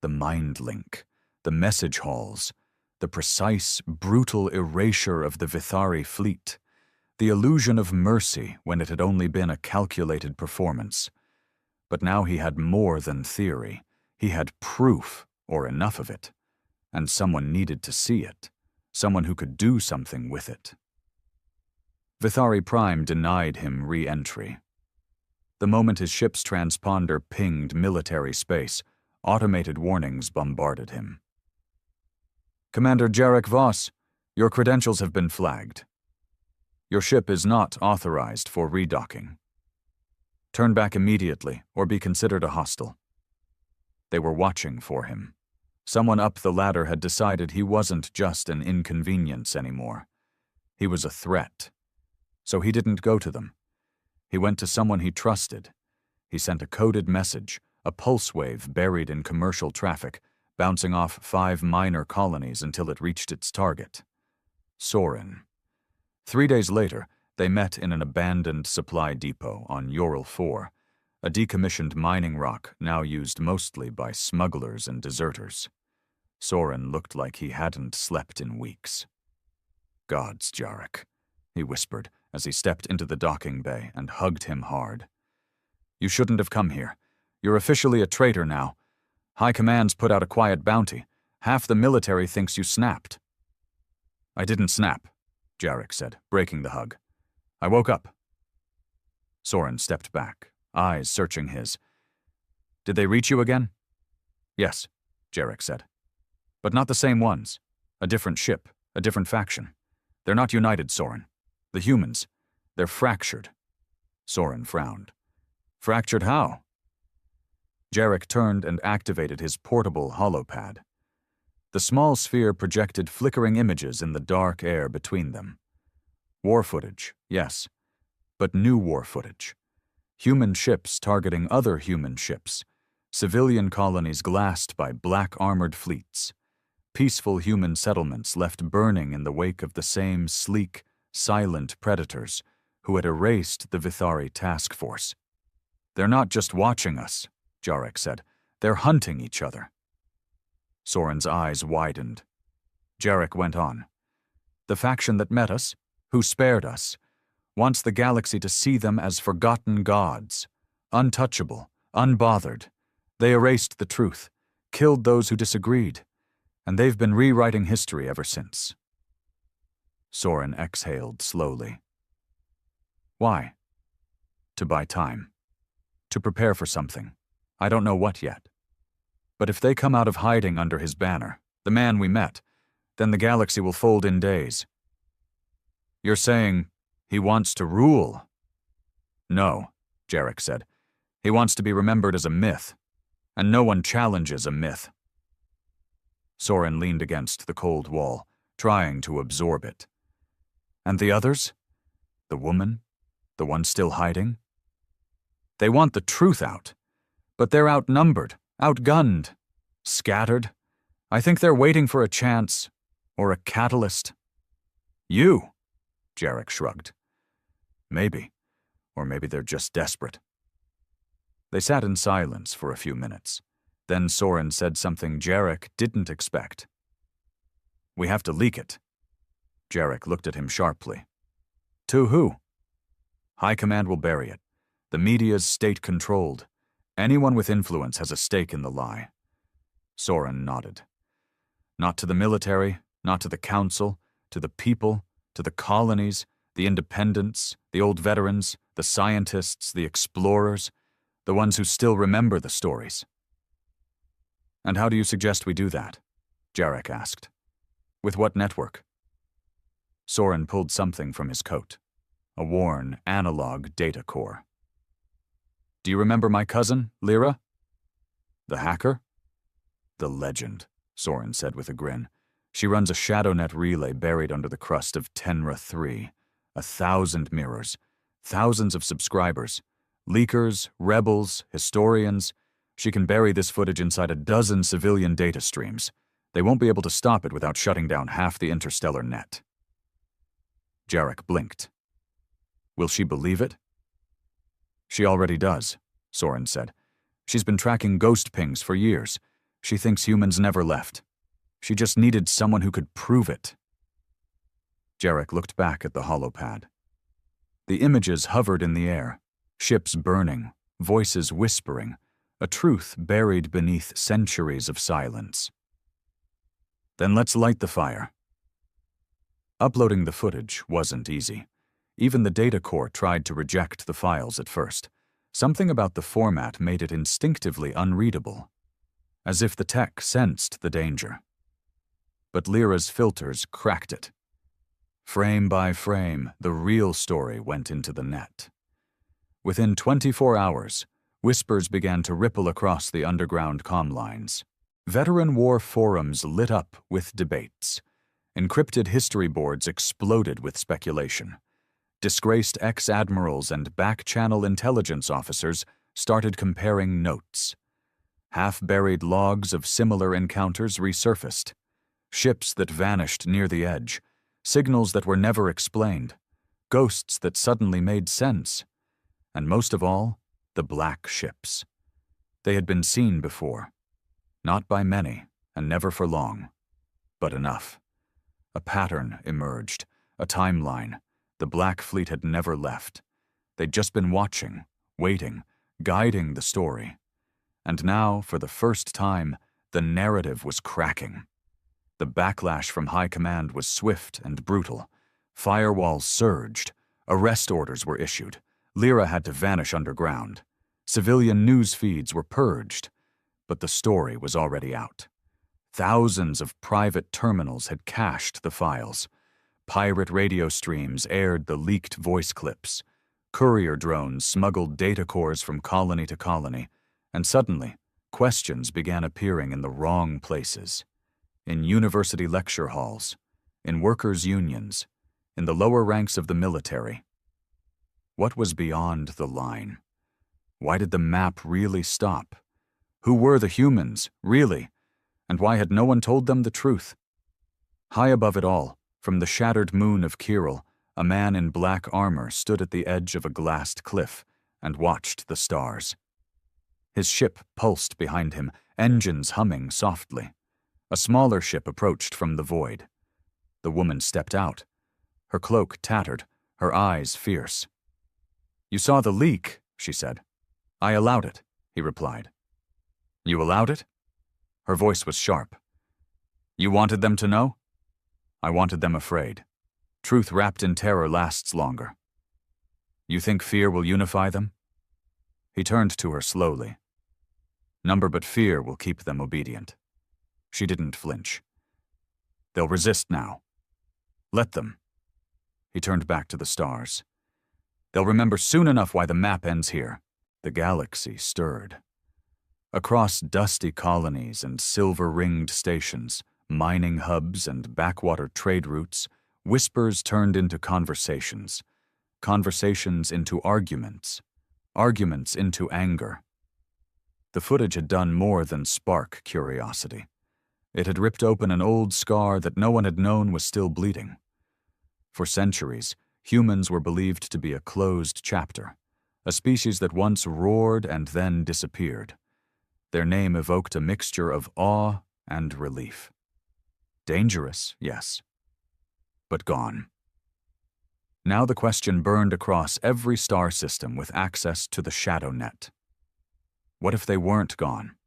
The mind link, the message halls, the precise, brutal erasure of the Vithari fleet, the illusion of mercy when it had only been a calculated performance. But now he had more than theory. He had proof, or enough of it. And someone needed to see it. Someone who could do something with it. Vithari Prime denied him re-entry. The moment his ship's transponder pinged military space, automated warnings bombarded him. Commander Jarek Voss, your credentials have been flagged. Your ship is not authorized for redocking. Turn back immediately or be considered a hostile. They were watching for him. Someone up the ladder had decided he wasn't just an inconvenience anymore. He was a threat. So he didn't go to them. He went to someone he trusted. He sent a coded message, a pulse wave buried in commercial traffic, bouncing off 5 minor colonies until it reached its target. Soren. 3 days later, they met in an abandoned supply depot on Ural 4, a decommissioned mining rock now used mostly by smugglers and deserters. Soren looked like he hadn't slept in weeks. Gods, Jarek, he whispered, as he stepped into the docking bay and hugged him hard. "You shouldn't have come here. You're officially a traitor now. High Command's put out a quiet bounty. Half the military thinks you snapped." "I didn't snap," Jarek said, breaking the hug. "I woke up." Soren stepped back, eyes searching his. "Did they reach you again?" "Yes," Jarek said. "But not the same ones. A different ship, a different faction. They're not united, Soren. The humans, they're fractured." Soren frowned. "Fractured how?" Jarek turned and activated his portable holopad. The small sphere projected flickering images in the dark air between them. War footage, yes, but new war footage. Human ships targeting other human ships. Civilian colonies glassed by black armored fleets. Peaceful human settlements left burning in the wake of the same sleek, silent predators who had erased the Vithari task force. "They're not just watching us," Jarek said. "They're hunting each other." Soren's eyes widened. Jarek went on. "The faction that met us, who spared us, wants the galaxy to see them as forgotten gods, untouchable, unbothered. They erased the truth, killed those who disagreed, and they've been rewriting history ever since." Soren exhaled slowly. "Why?" "To buy time. To prepare for something. I don't know what yet. But if they come out of hiding under his banner, the man we met, then the galaxy will fold in days." "You're saying he wants to rule?" "No," Jarek said. "He wants to be remembered as a myth, and no one challenges a myth." Soren leaned against the cold wall, trying to absorb it. "And the others? The woman? The one still hiding?" "They want the truth out, but they're outnumbered, outgunned, scattered. I think they're waiting for a chance, or a catalyst." "You?" Jarek shrugged. "Maybe, or maybe they're just desperate." They sat in silence for a few minutes. Then Soren said something Jarek didn't expect. "We have to leak it." Jarek looked at him sharply. "To who?" "High Command will bury it. The media's state-controlled. Anyone with influence has a stake in the lie." Soren nodded. "Not to the military, not to the council, to the people, to the colonies, the independents, the old veterans, the scientists, the explorers, the ones who still remember the stories." "And how do you suggest we do that?" Jarek asked. "With what network?" Soren pulled something from his coat. A worn, analog data core. "Do you remember my cousin, Lyra?" "The hacker?" "The legend," Soren said with a grin. "She runs a ShadowNet relay buried under the crust of Tenra 3. 1,000 mirrors, thousands of subscribers, leakers, rebels, historians. She can bury this footage inside a dozen civilian data streams. They won't be able to stop it without shutting down half the interstellar net." Jarek blinked. "Will she believe it?" "She already does," Soren said. "She's been tracking ghost pings for years. She thinks humans never left. She just needed someone who could prove it." Jarek looked back at the holopad. The images hovered in the air, ships burning, voices whispering, a truth buried beneath centuries of silence. "Then let's light the fire." Uploading the footage wasn't easy. Even the data core tried to reject the files at first. Something about the format made it instinctively unreadable, as if the tech sensed the danger. But Lyra's filters cracked it. Frame by frame, the real story went into the net. Within 24 hours, whispers began to ripple across the underground comm lines. Veteran war forums lit up with debates. Encrypted history boards exploded with speculation. Disgraced ex-admirals and back-channel intelligence officers started comparing notes. Half-buried logs of similar encounters resurfaced. Ships that vanished near the edge. Signals that were never explained. Ghosts that suddenly made sense. And most of all, the black ships. They had been seen before. Not by many, and never for long. But enough. A pattern emerged. A timeline. The Black Fleet had never left. They'd just been watching, waiting, guiding the story. And now, for the first time, the narrative was cracking. The backlash from high command was swift and brutal. Firewalls surged. Arrest orders were issued. Lyra had to vanish underground. Civilian news feeds were purged. But the story was already out. Thousands of private terminals had cached the files. Pirate radio streams aired the leaked voice clips. Courier drones smuggled data cores from colony to colony. And suddenly, questions began appearing in the wrong places. In university lecture halls, in workers' unions, in the lower ranks of the military. What was beyond the line? Why did the map really stop? Who were the humans, really? And why had no one told them the truth? High above it all, from the shattered moon of Kirill, a man in black armor stood at the edge of a glassed cliff and watched the stars. His ship pulsed behind him, engines humming softly. A smaller ship approached from the void. The woman stepped out, her cloak tattered, her eyes fierce. "You saw the leak," she said. "I allowed it," he replied. "You allowed it?" Her voice was sharp. "You wanted them to know?" "I wanted them afraid. Truth wrapped in terror lasts longer." "You think fear will unify them?" He turned to her slowly. "Number but fear will keep them obedient." She didn't flinch. "They'll resist now. Let them." He turned back to the stars. "They'll remember soon enough why the map ends here." The galaxy stirred. Across dusty colonies and silver-ringed stations, mining hubs and backwater trade routes, whispers turned into conversations, conversations into arguments, arguments into anger. The footage had done more than spark curiosity. It had ripped open an old scar that no one had known was still bleeding. For centuries, humans were believed to be a closed chapter, a species that once roared and then disappeared. Their name evoked a mixture of awe and relief. Dangerous, yes, but gone. Now the question burned across every star system with access to the shadow net. What if they weren't gone?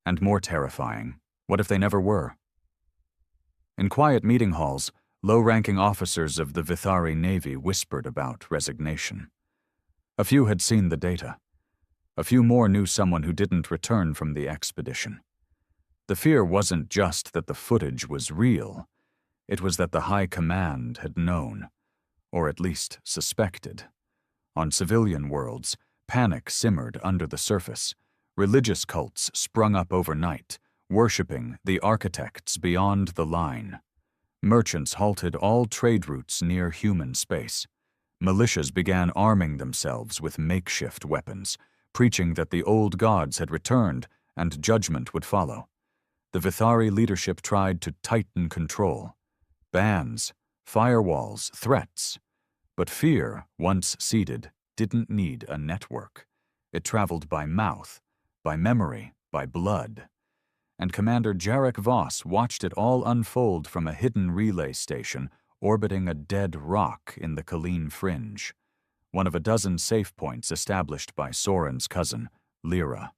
And more terrifying, what if they never were? In quiet meeting halls, low-ranking officers of the Vithari Navy whispered about resignation. A few had seen the data. A few more knew someone who didn't return from the expedition. The fear wasn't just that the footage was real. It was that the high command had known, or at least suspected. On civilian worlds, panic simmered under the surface. Religious cults sprung up overnight, worshipping the architects beyond the line. Merchants halted all trade routes near human space. Militias began arming themselves with makeshift weapons, preaching that the old gods had returned and judgment would follow. The Vithari leadership tried to tighten control. Bans, firewalls, threats. But fear, once seeded, didn't need a network. It traveled by mouth, by memory, by blood. And Commander Jarek Voss watched it all unfold from a hidden relay station orbiting a dead rock in the Colleen Fringe, one of a dozen safe points established by Soren's cousin, Lyra.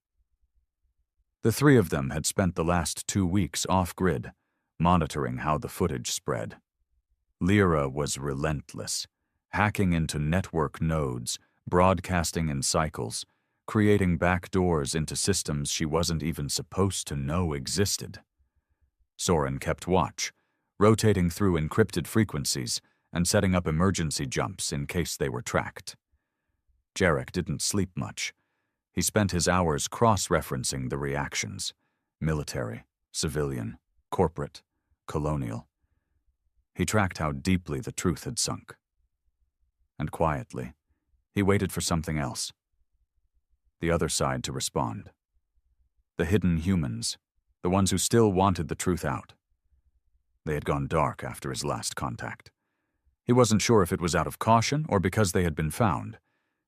The three of them had spent the last 2 weeks off-grid, monitoring how the footage spread. Lyra was relentless, hacking into network nodes, broadcasting in cycles, creating backdoors into systems she wasn't even supposed to know existed. Soren kept watch, rotating through encrypted frequencies and setting up emergency jumps in case they were tracked. Jarek didn't sleep much. He spent his hours cross-referencing the reactions: military, civilian, corporate, colonial. He tracked how deeply the truth had sunk. And quietly, he waited for something else. The other side to respond. The hidden humans, the ones who still wanted the truth out. They had gone dark after his last contact. He wasn't sure if it was out of caution or because they had been found.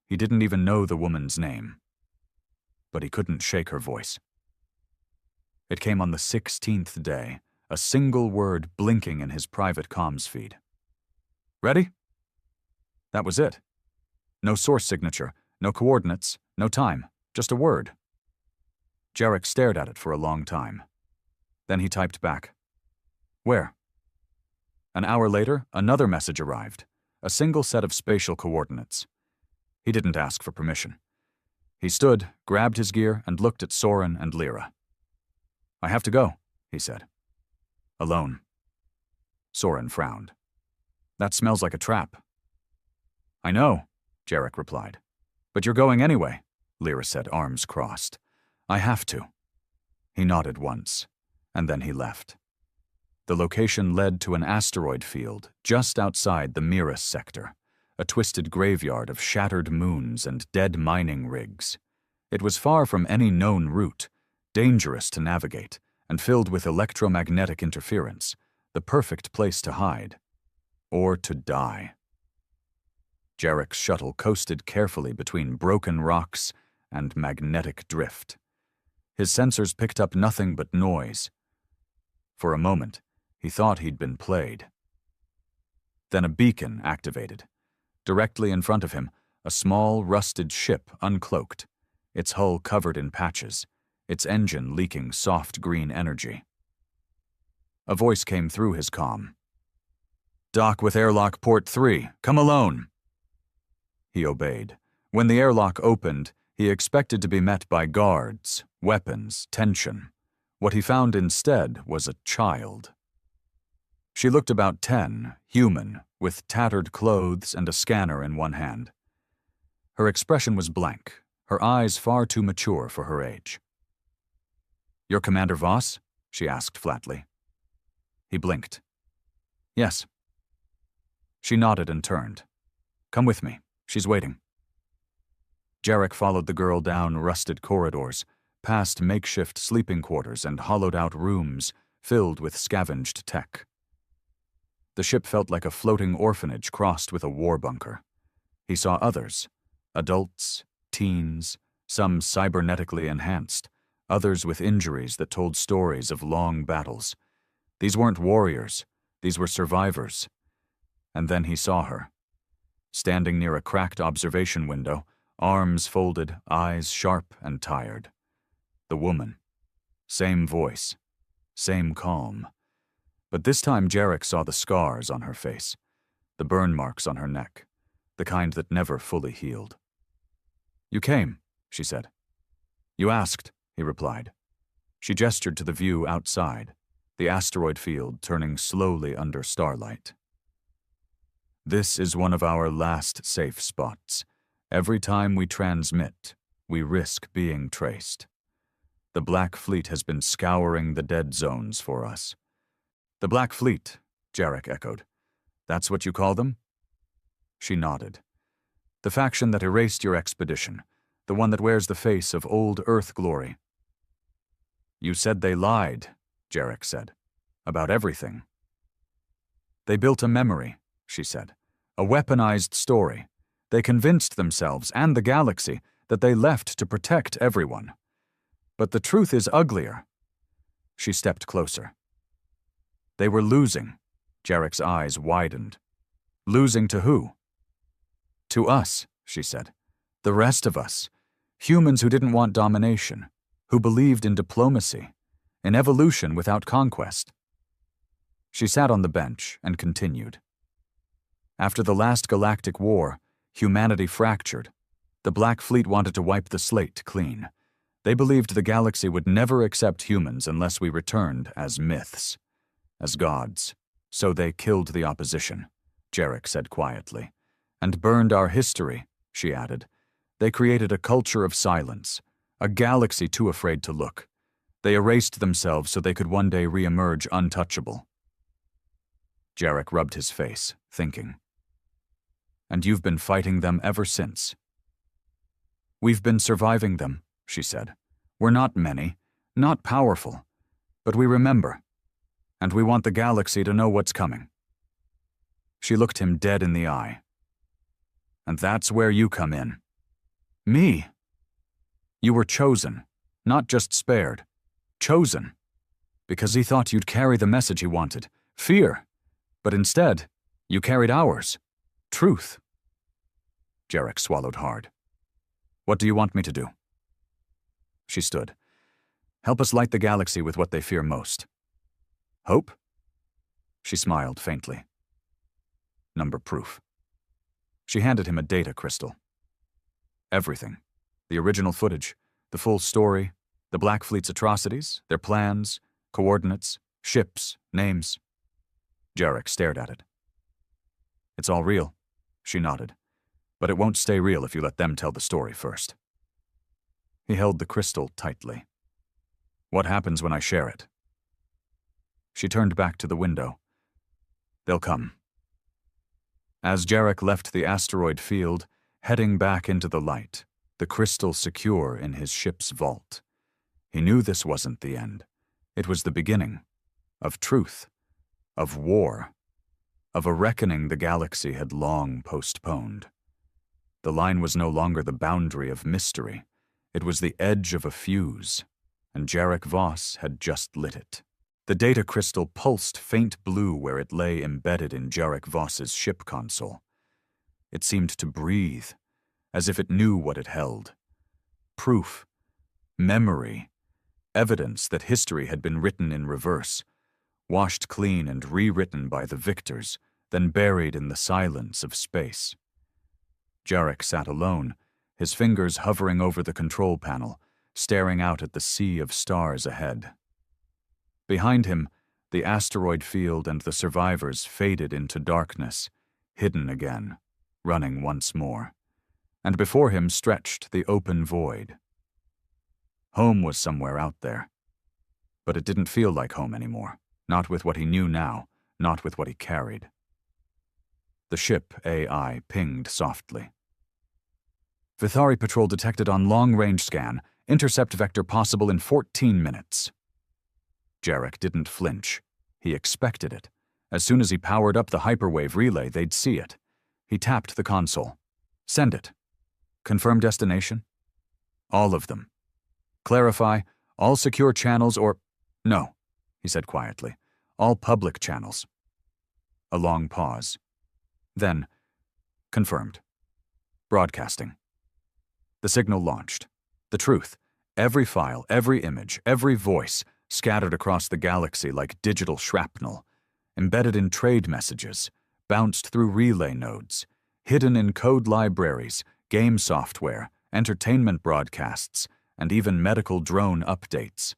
He didn't even know the woman's name. But he couldn't shake her voice. It came on the 16th day, a single word blinking in his private comms feed. "Ready?" That was it. No source signature, no coordinates, no time, just a word. Jarek stared at it for a long time. Then he typed back. Where? An hour later, another message arrived, a single set of spatial coordinates. He didn't ask for permission. He stood, grabbed his gear, and looked at Soren and Lyra. I have to go, he said. Alone. Soren frowned. That smells like a trap. I know, Jarek replied. But you're going anyway, Lyra said, arms crossed. I have to. He nodded once, and then he left. The location led to an asteroid field just outside the Miras sector, a twisted graveyard of shattered moons and dead mining rigs. It was far from any known route, dangerous to navigate, and filled with electromagnetic interference, the perfect place to hide. Or to die. Jarek's shuttle coasted carefully between broken rocks and magnetic drift. His sensors picked up nothing but noise. For a moment, he thought he'd been played. Then a beacon activated. Directly in front of him, a small, rusted ship uncloaked, its hull covered in patches, its engine leaking soft green energy. A voice came through his comm. Dock with airlock port 3. Come alone. He obeyed. When the airlock opened, he expected to be met by guards, weapons, tension. What he found instead was a child. She looked about 10, human, with tattered clothes and a scanner in one hand. Her expression was blank, her eyes far too mature for her age. You're Commander Voss? She asked flatly. He blinked. Yes. She nodded and turned. Come with me. She's waiting. Jarek followed the girl down rusted corridors, past makeshift sleeping quarters and hollowed-out rooms filled with scavenged tech. The ship felt like a floating orphanage crossed with a war bunker. He saw others, adults, teens, some cybernetically enhanced, others with injuries that told stories of long battles. These weren't warriors, these were survivors. And then he saw her. Standing near a cracked observation window, arms folded, eyes sharp and tired. The woman. Same voice. Same calm. But this time Jarek saw the scars on her face, the burn marks on her neck, the kind that never fully healed. You came, she said. You asked, he replied. She gestured to the view outside, the asteroid field turning slowly under starlight. This is one of our last safe spots. Every time we transmit, we risk being traced. The Black Fleet has been scouring the dead zones for us. The Black Fleet, Jarek echoed. That's what you call them? She nodded. The faction that erased your expedition, the one that wears the face of old Earth glory. You said they lied, Jarek said, about everything. They built a memory, she said, a weaponized story. They convinced themselves and the galaxy that they left to protect everyone. But the truth is uglier. She stepped closer. They were losing. Jarek's eyes widened. Losing to who? To us, she said. The rest of us. Humans who didn't want domination, who believed in diplomacy, in evolution without conquest. She sat on the bench and continued. After the last Galactic War, humanity fractured. The Black Fleet wanted to wipe the slate clean. They believed the galaxy would never accept humans unless we returned as myths, as gods. So they killed the opposition, Jarek said quietly. And burned our history, she added. They created a culture of silence, a galaxy too afraid to look. They erased themselves so they could one day re-emerge untouchable. Jarek rubbed his face, thinking. And you've been fighting them ever since. We've been surviving them, she said. We're not many, not powerful, but we remember, and we want the galaxy to know what's coming. She looked him dead in the eye. And that's where you come in. Me. You were chosen, not just spared. Chosen. Because he thought you'd carry the message he wanted, fear. But instead, you carried ours. Truth. Jarek swallowed hard. What do you want me to do? She stood. Help us light the galaxy with what they fear most. Hope? She smiled faintly. Number proof. She handed him a data crystal. Everything. The original footage, the full story, the Black Fleet's atrocities, their plans, coordinates, ships, names. Jarek stared at it. It's all real, she nodded, but it won't stay real if you let them tell the story first. He held the crystal tightly. What happens when I share it? She turned back to the window. They'll come. As Jarek left the asteroid field, heading back into the light, the crystal secure in his ship's vault, he knew this wasn't the end. It was the beginning of truth, of war, of a reckoning the galaxy had long postponed. The line was no longer the boundary of mystery. It was the edge of a fuse, and Jarek Voss had just lit it. The data crystal pulsed faint blue where it lay embedded in Jarek Voss's ship console. It seemed to breathe, as if it knew what it held. Proof, memory, evidence that history had been written in reverse, washed clean and rewritten by the victors, then buried in the silence of space. Jarek sat alone, his fingers hovering over the control panel, staring out at the sea of stars ahead. Behind him, the asteroid field and the survivors faded into darkness, hidden again, running once more. And before him stretched the open void. Home was somewhere out there. But it didn't feel like home anymore, not with what he knew now, not with what he carried. The ship AI pinged softly. Vithari patrol detected on long-range scan, intercept vector possible in 14 minutes. Jarek didn't flinch. He expected it. As soon as he powered up the hyperwave relay, they'd see it. He tapped the console. Send it. Confirm destination? All of them. Clarify, all secure channels or... No, he said quietly. All public channels. A long pause. Then, confirmed. Broadcasting. The signal launched. The truth. Every file, every image, every voice, scattered across the galaxy like digital shrapnel, embedded in trade messages, bounced through relay nodes, hidden in code libraries, game software, entertainment broadcasts, and even medical drone updates.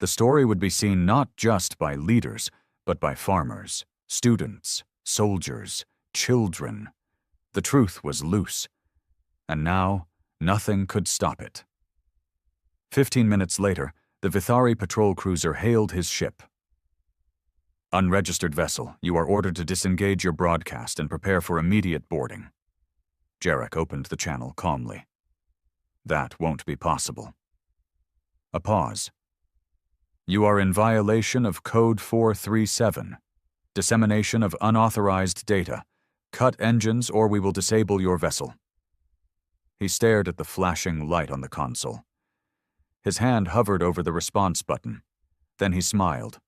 The story would be seen not just by leaders, but by farmers, students, soldiers, children. The truth was loose, and now nothing could stop it. 15 minutes later, the Vithari patrol cruiser hailed his ship. Unregistered vessel, you are ordered to disengage your broadcast and prepare for immediate boarding. Jarek opened the channel calmly. That won't be possible. A pause. You are in violation of Code 437. Dissemination of unauthorized data. Cut engines or we will disable your vessel. He stared at the flashing light on the console. His hand hovered over the response button. Then he smiled.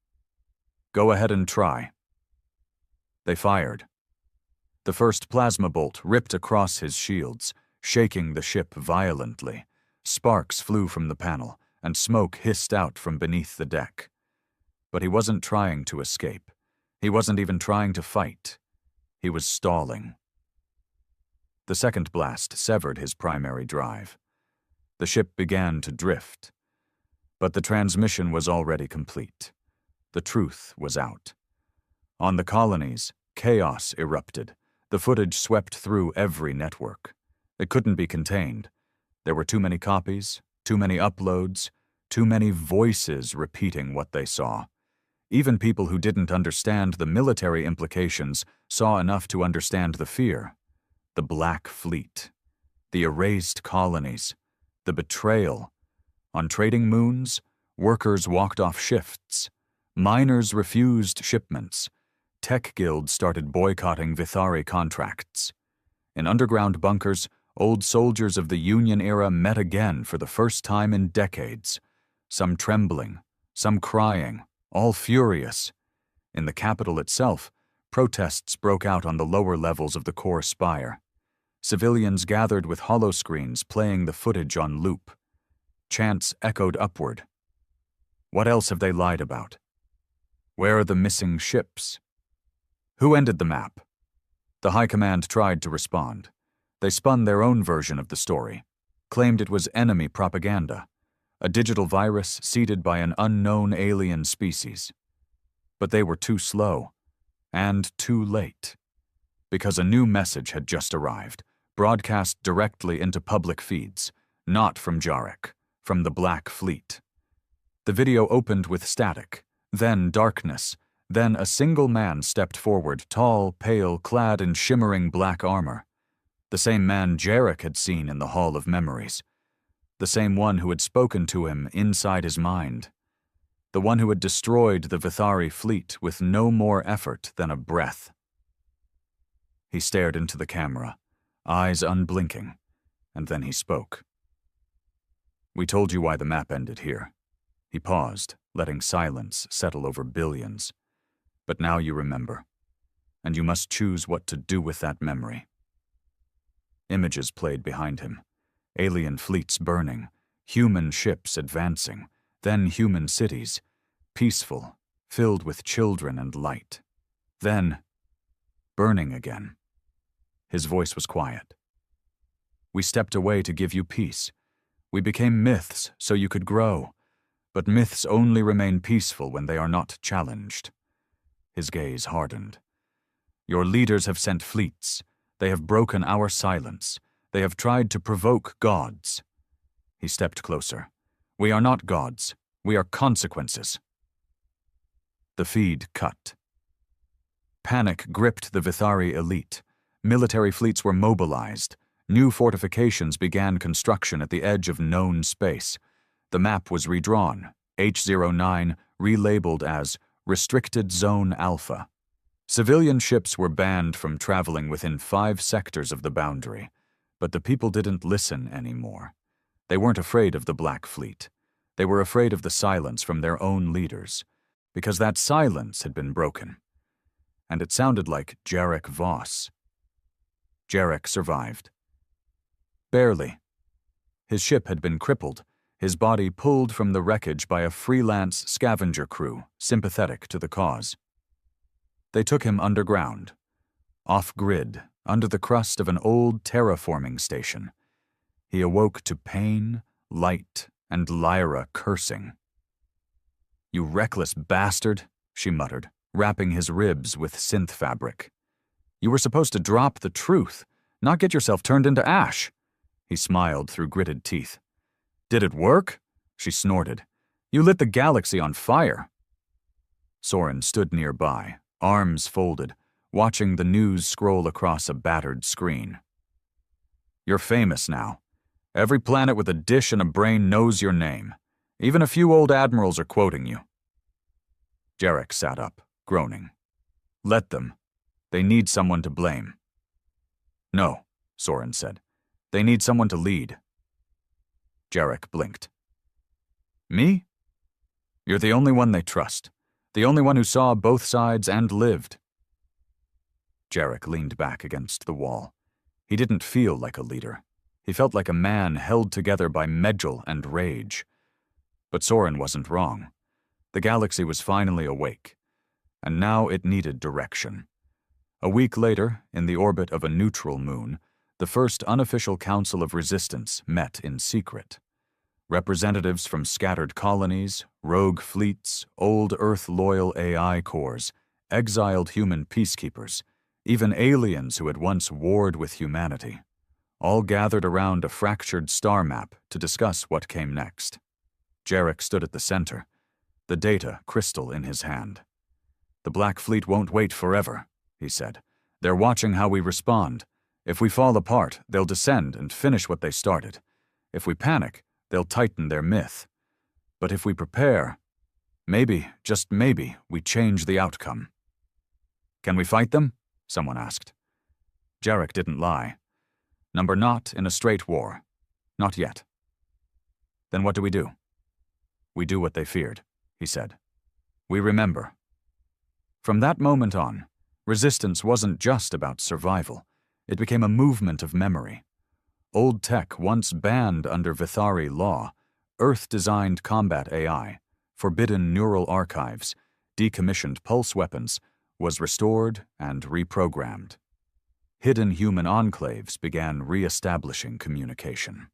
Go ahead and try. They fired. The first plasma bolt ripped across his shields, shaking the ship violently. Sparks flew from the panel, and smoke hissed out from beneath the deck. But he wasn't trying to escape. He wasn't even trying to fight. He was stalling. The second blast severed his primary drive. The ship began to drift. But the transmission was already complete. The truth was out. On the colonies, chaos erupted. The footage swept through every network. It couldn't be contained. There were too many copies, too many uploads, too many voices repeating what they saw. Even people who didn't understand the military implications saw enough to understand the fear. The Black Fleet. The erased colonies. The betrayal. On trading moons, workers walked off shifts. Miners refused shipments. Tech guilds started boycotting Vithari contracts. In underground bunkers, old soldiers of the Union era met again for the first time in decades. Some trembling, some crying, all furious. In the capital itself, protests broke out on the lower levels of the core spire. Civilians gathered with holoscreens playing the footage on loop. Chants echoed upward. What else have they lied about? Where are the missing ships? Who ended the map? The High Command tried to respond. They spun their own version of the story, claimed it was enemy propaganda, a digital virus seeded by an unknown alien species. But they were too slow, and too late, because a new message had just arrived, broadcast directly into public feeds, not from Jarek, from the Black Fleet. The video opened with static, then darkness, then a single man stepped forward, tall, pale, clad in shimmering black armor. The same man Jarek had seen in the Hall of Memories. The same one who had spoken to him inside his mind. The one who had destroyed the Vithari fleet with no more effort than a breath. He stared into the camera, eyes unblinking, and then he spoke. "We told you why the map ended here." He paused, letting silence settle over billions. "But now you remember, and you must choose what to do with that memory." Images played behind him. Alien fleets burning, human ships advancing, then human cities, peaceful, filled with children and light. Then, burning again. His voice was quiet. "We stepped away to give you peace. We became myths so you could grow. But myths only remain peaceful when they are not challenged." His gaze hardened. "Your leaders have sent fleets. They have broken our silence. They have tried to provoke gods." He stepped closer. "We are not gods. We are consequences." The feed cut. Panic gripped the Vithari elite. Military fleets were mobilized. New fortifications began construction at the edge of known space. The map was redrawn, H09 relabeled as Restricted Zone Alpha. Civilian ships were banned from traveling within 5 sectors of the boundary, but the people didn't listen anymore. They weren't afraid of the Black Fleet. They were afraid of the silence from their own leaders, because that silence had been broken. And it sounded like Jarek Voss. Jarek survived. Barely. His ship had been crippled, his body pulled from the wreckage by a freelance scavenger crew sympathetic to the cause. They took him underground, off-grid, under the crust of an old terraforming station. He awoke to pain, light, and Lyra cursing. "You reckless bastard," she muttered, wrapping his ribs with synth fabric. "You were supposed to drop the truth, not get yourself turned into ash." He smiled through gritted teeth. "Did it work?" she snorted. "You lit the galaxy on fire." Soren stood nearby, arms folded, watching the news scroll across a battered screen. "You're famous now. Every planet with a dish and a brain knows your name. Even a few old admirals are quoting you." Jarek sat up, groaning. "Let them. They need someone to blame." "No," Soren said. "They need someone to lead." Jarek blinked. "Me? You're the only one they trust. The only one who saw both sides and lived." Jarek leaned back against the wall. He didn't feel like a leader. He felt like a man held together by Medjol and rage. But Soren wasn't wrong. The galaxy was finally awake, and now it needed direction. A week later, in the orbit of a neutral moon, the first unofficial Council of Resistance met in secret. Representatives from scattered colonies, rogue fleets, old Earth-loyal AI cores, exiled human peacekeepers, even aliens who had once warred with humanity, all gathered around a fractured star map to discuss what came next. Jarek stood at the center, the data crystal in his hand. "The Black Fleet won't wait forever," he said. "They're watching how we respond. If we fall apart, they'll descend and finish what they started. If we panic, they'll tighten their myth. But if we prepare, maybe, just maybe, we change the outcome." "Can we fight them?" someone asked. Jarek didn't lie. "Number not in a straight war. Not yet." "Then what do we do?" "We do what they feared," he said. "We remember." From that moment on, resistance wasn't just about survival. It became a movement of memory. Old tech, once banned under Vithari law, Earth-designed combat AI, forbidden neural archives, decommissioned pulse weapons, was restored and reprogrammed. Hidden human enclaves began re-establishing communication.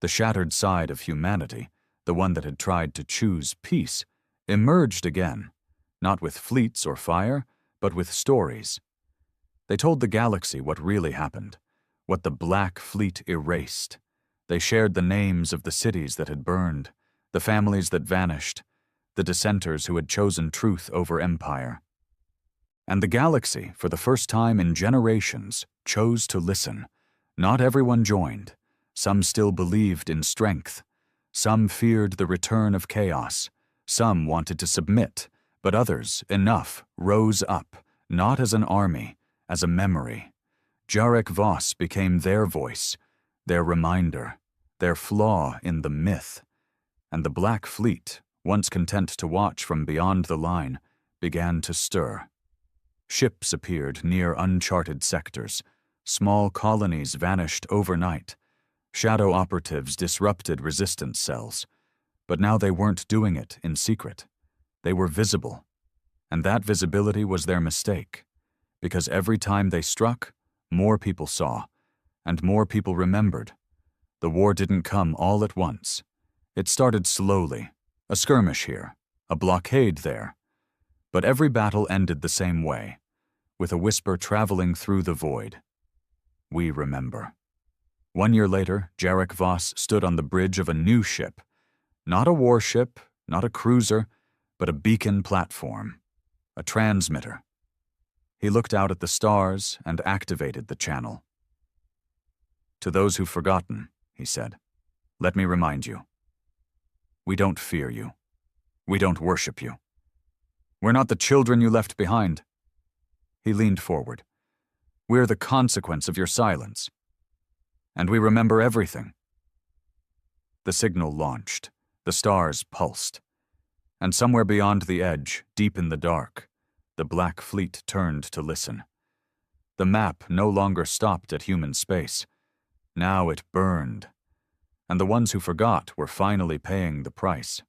The shattered side of humanity, the one that had tried to choose peace, emerged again, not with fleets or fire, but with stories. They told the galaxy what really happened, what the Black Fleet erased. They shared the names of the cities that had burned, the families that vanished, the dissenters who had chosen truth over empire. And the galaxy, for the first time in generations, chose to listen. Not everyone joined. Some still believed in strength. Some feared the return of chaos. Some wanted to submit, but others, enough, rose up, not as an army, as a memory. Jarek Voss became their voice, their reminder, their flaw in the myth. And the Black Fleet, once content to watch from beyond the line, began to stir. Ships appeared near uncharted sectors. Small colonies vanished overnight. Shadow operatives disrupted resistance cells. But now they weren't doing it in secret. They were visible. And that visibility was their mistake. Because every time they struck, more people saw, and more people remembered. The war didn't come all at once. It started slowly, a skirmish here, a blockade there. But every battle ended the same way, with a whisper traveling through the void. We remember. 1 year later, Jarek Voss stood on the bridge of a new ship. Not a warship, not a cruiser, but a beacon platform, a transmitter. He looked out at the stars and activated the channel. To those who've forgotten, he said, let me remind you. We don't fear you. We don't worship you. We're not the children you left behind. He leaned forward. We're the consequence of your silence. And we remember everything. The signal launched. The stars pulsed. And somewhere beyond the edge, deep in the dark, the Black Fleet turned to listen. The map no longer stopped at human space. Now it burned. And the ones who forgot were finally paying the price.